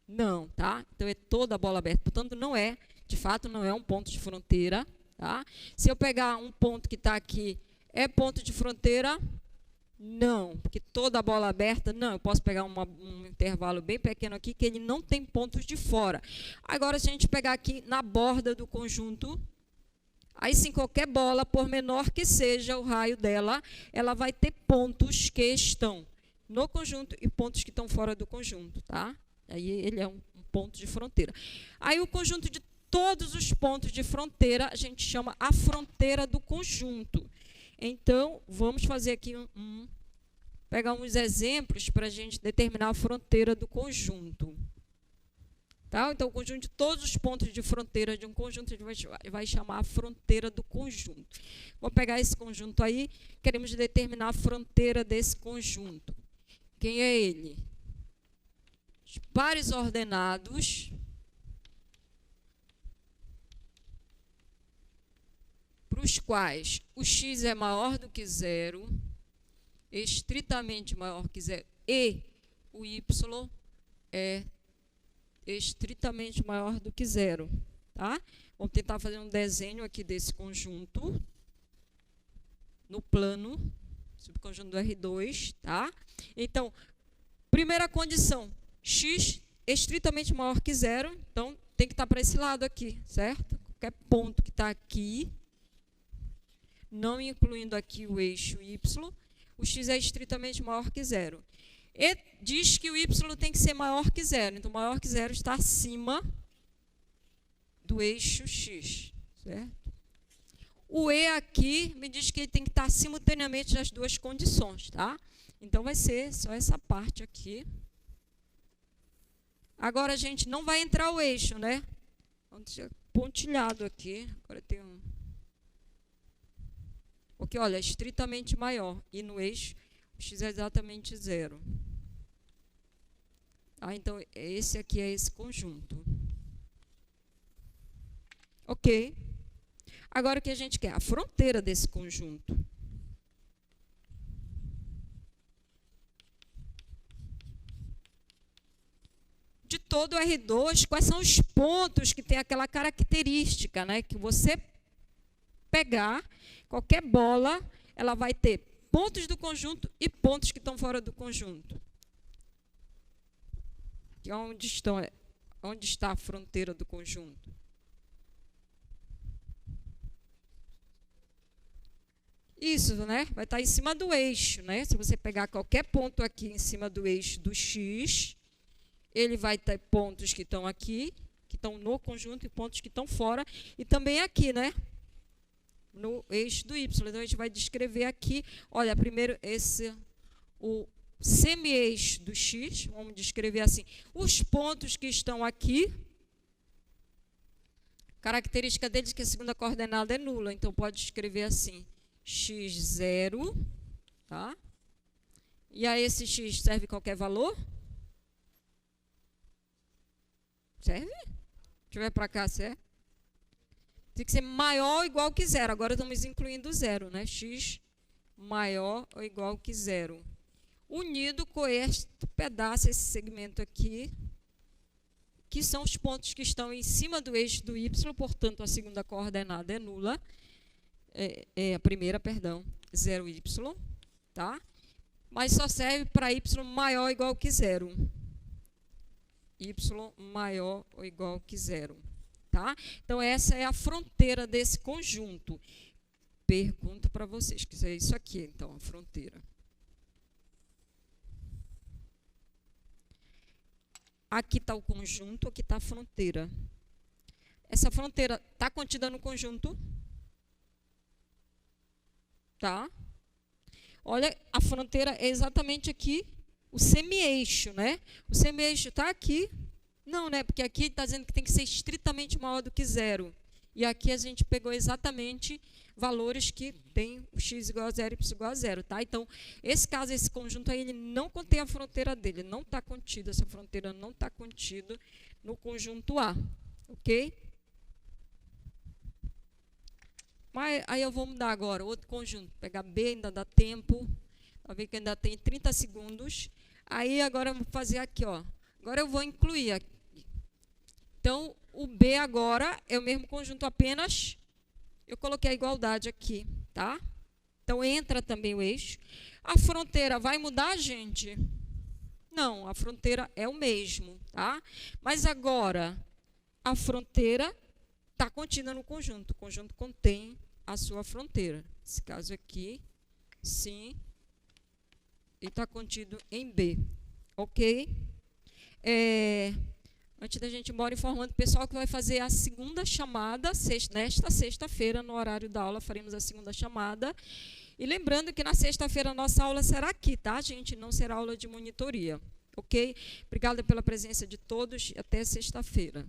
Não, tá? Então é toda a bola aberta. Portanto, não é, de fato, não é um ponto de fronteira, tá? Se eu pegar um ponto que está aqui, é ponto de fronteira? Não, porque toda a bola aberta, não. Eu posso pegar um intervalo bem pequeno aqui, que ele não tem pontos de fora. Agora, se a gente pegar aqui na borda do conjunto, aí sim, qualquer bola, por menor que seja o raio dela, ela vai ter pontos que estão no conjunto e pontos que estão fora do conjunto, tá? Aí ele é um ponto de fronteira. Aí o conjunto de todos os pontos de fronteira, a gente chama a fronteira do conjunto. Então, vamos fazer aqui pegar uns exemplos para a gente determinar a fronteira do conjunto. Tá? Então, o conjunto de todos os pontos de fronteira de um conjunto, a gente vai chamar a fronteira do conjunto. Vou pegar esse conjunto aí, queremos determinar a fronteira desse conjunto. Quem é ele? Os pares ordenados para os quais o x é maior do que zero, estritamente maior que zero, e o y é estritamente maior do que zero. Tá? Vamos tentar fazer um desenho aqui desse conjunto no plano, subconjunto do R2. Tá? Então, primeira condição, x estritamente maior que zero, então tem que estar para esse lado aqui, certo? Qualquer ponto que está aqui, não incluindo aqui o eixo y, o x é estritamente maior que zero. E diz que o y tem que ser maior que zero. Então, maior que zero está acima do eixo x, certo? O e aqui me diz que ele tem que estar simultaneamente nas duas condições, tá? Então, vai ser só essa parte aqui. Agora, a gente não vai entrar o eixo, né? Vamos deixar pontilhado aqui. Agora tem um... Porque, olha, é estritamente maior. E no eixo, o x é exatamente zero. Então, esse aqui é esse conjunto. Ok. Agora, o que a gente quer? A fronteira desse conjunto. De todo o R2, quais são os pontos que tem aquela característica, né? Que você pegar, qualquer bola, ela vai ter pontos do conjunto e pontos que estão fora do conjunto. Que é onde está a fronteira do conjunto? Isso, né? Vai estar em cima do eixo, né? Se você pegar qualquer ponto aqui em cima do eixo do x, ele vai ter pontos que estão aqui, que estão no conjunto, e pontos que estão fora, e também aqui, né? No eixo do y. Então, a gente vai descrever aqui, olha, primeiro o semi-eixo do x, vamos descrever assim, os pontos que estão aqui, característica deles é que a segunda coordenada é nula, então pode escrever assim, x0, tá? E aí esse x serve qualquer valor? Serve? Se tiver para cá, serve? Tem que ser maior ou igual que zero. Agora estamos incluindo zero, né? X maior ou igual que zero. Unido com este pedaço, esse segmento aqui, que são os pontos que estão em cima do eixo do y, portanto, a segunda coordenada é nula. A primeira, perdão, 0y, tá? mas só serve para y maior ou igual que zero. Y maior ou igual que zero. Tá? Então, essa é a fronteira desse conjunto. Pergunto para vocês, que é isso aqui, então, a fronteira. Aqui está o conjunto, aqui está a fronteira. Essa fronteira está contida no conjunto? Tá? Olha, a fronteira é exatamente aqui, o semi-eixo, né? O semi-eixo está aqui. Não, né? Porque aqui está dizendo que tem que ser estritamente maior do que zero. E aqui a gente pegou exatamente valores que tem o x igual a zero e y igual a zero, tá? Então, esse caso, esse conjunto aí, ele não contém a fronteira dele, não está contido, essa fronteira não está contida no conjunto A, ok? Mas aí eu vou mudar agora, outro conjunto, pegar B, ainda dá tempo, para ver que ainda tem 30 segundos. Aí agora eu vou fazer aqui, ó. Agora eu vou incluir aqui. Então, o B agora é o mesmo conjunto, apenas eu coloquei a igualdade aqui, tá? Então, entra também o eixo. A fronteira vai mudar, gente? Não, a fronteira é o mesmo, tá? Mas agora, a fronteira está contida no conjunto. O conjunto contém a sua fronteira. Nesse caso aqui, sim, e está contido em B, ok? Antes da gente ir embora, informando o pessoal que vai fazer a segunda chamada, nesta sexta-feira, no horário da aula, faremos a segunda chamada. E lembrando que na sexta-feira a nossa aula será aqui, tá, gente? Não será aula de monitoria, ok? Obrigada pela presença de todos e até sexta-feira.